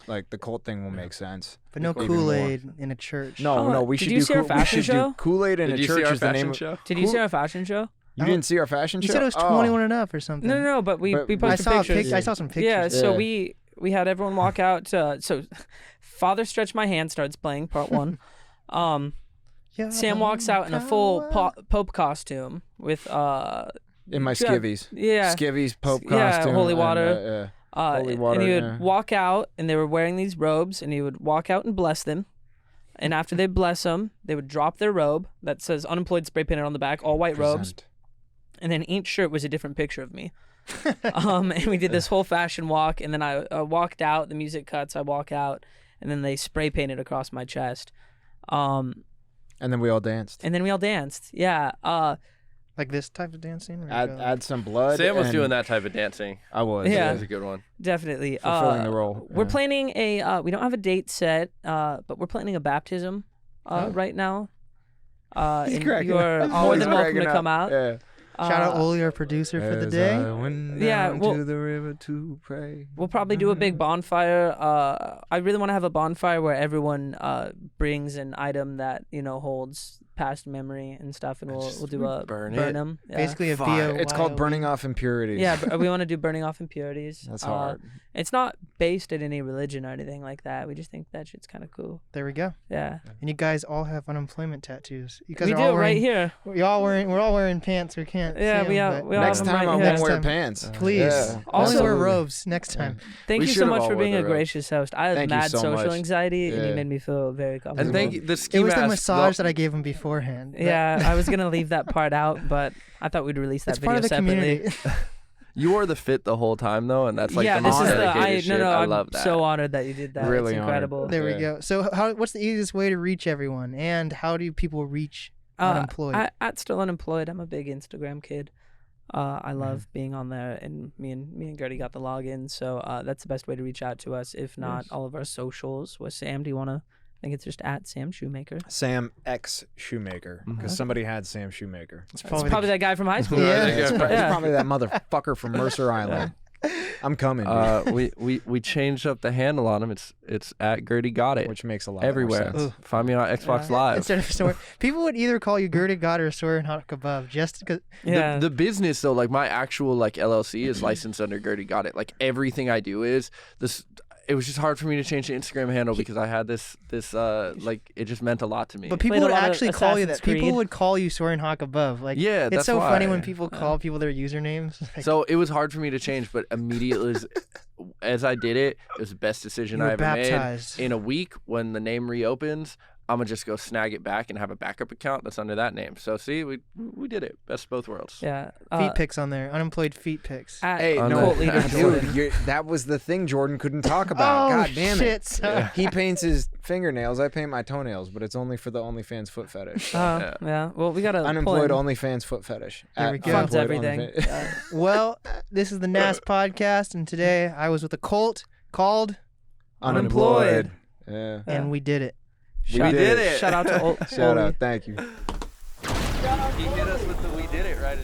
Like the cult thing will make sense. But no Even Kool-Aid in a church. No, we Did should you do see our fashion show? Kool-Aid in Did a you see church our is the name fashion of. show? Did you see our fashion show? You didn't see our fashion You show? said it was 21 and up or something. No, but we But- I posted saw pictures. I saw some pictures. Yeah, so Yeah. we had everyone walk out. So, Father Stretch My Hand starts playing part one. Yeah, Sam walks out in a full Pope costume with In my Yeah. skivvies. yeah Skivvies, Pope Yeah, costume. holy and, water. Holy water, and he would yeah. walk out, and they were wearing these robes, and he would walk out and bless them. And after they bless them, they would drop their robe that says Unemployed spray painted on the back, all white robes. Present. And then each shirt was a different picture of me. And we did this whole fashion walk, and then I walked out, the music cuts, I walk out, and then they spray painted across my chest. And then we all danced. And then we all danced. Yeah. Like this type of dancing? Or Add some blood. Sam was and doing that type of dancing. I was. Yeah. That was a good one. Definitely. Fulfilling the role. We're Yeah. planning we don't have a date set, but we're planning a baptism right now. He's And cracking you are up. more He's than welcome cracking to up. come out. Yeah. Shout out Oli, our producer for the As day. I went Yeah, down well- to the river to pray. We'll probably do a big bonfire. I really want to have a bonfire where everyone brings an item that holds past memory and stuff, and we'll do a burn burn it. them. Yeah. Basically a Fire. BO. It's called burning off impurities. Yeah, but we want to do burning off impurities. That's hard. It's not based in any religion or anything like that. We just think that shit's kind of cool. There we go. Yeah, And you guys all have unemployment tattoos. You guys we are do all right wearing, here. We're all wearing pants. We can't. Yeah, see we 'em, are. but We all Next have them time right I here. won't Next wear time. pants. Please. Yeah. Only wear Also- robes next time. Thank We you should so have much all for wore being the a robes. gracious host. I have Thank you mad so social much. anxiety, and you Yeah. made me feel very comfortable. And thank you. The ski It was the mask, massage that I gave him beforehand. Yeah, I was gonna leave that part out, but I thought we'd release that It's video part of the separately. community. You wore the fit the whole time though, and that's like yeah, the this most is the dedicated shit. I I'm love that. so honored that you did that. Really it's honored. incredible. There we Yeah. go. So, what's the easiest way to reach everyone, and how do people reach Unemployed? At Still Unemployed, I'm a big Instagram kid. I love Mm-hmm. being on there, and me and Gerde got the login, so that's the best way to reach out to us. If not, all of our socials. What Sam? Do you wanna? I think it's just at Sam Shoemaker. Sam X Shoemaker, because somebody had Sam Shoemaker. It's It's probably that guy from high school. Yeah. It's Yeah. probably that motherfucker from Mercer Island. I'm coming, dude. We changed up the handle on him. It's at Gerde Got It Which makes a lot everywhere. more sense. Find me on Xbox Yeah. Live. Instead of Soren, people would either call you Gerde God or Soren Hawk Above, just because. Yeah. The business though, like my actual like LLC is licensed under Gerde Got It. Like everything I do is this. It was just hard for me to change the Instagram handle because I had this like it just meant a lot to me. But people Played a would lot of actually call you that. Assassin's People Creed. would call you Soren Hawk Above. Like, Yeah, it's that's so funny why. when people call people their usernames. Like, So it was hard for me to change, but immediately as I did it, it was the best decision you I were ever baptized. made. In a week, when the name reopens, I'm gonna just go snag it back and have a backup account that's under that name. So see, we did it. Best of both worlds. Yeah. Feet pics on there. Unemployed feet pics. At Hey, On no, Cult Leader Jordan. dude, that was the thing Jordan couldn't talk about. Oh, God damn shit. it. So- He paints his fingernails. I paint my toenails, but it's only for the OnlyFans foot fetish. Yeah. Well, we gotta Unemployed pull in. OnlyFans foot fetish. There we go. Funds Unemployed everything. OnlyFans. Well, this is the NAST podcast, and today I was with a cult called, Unemployed. Yeah. and we did it. Shout- did it. Shout out to Shout out. Thank you. He hit us with the "we did it" right.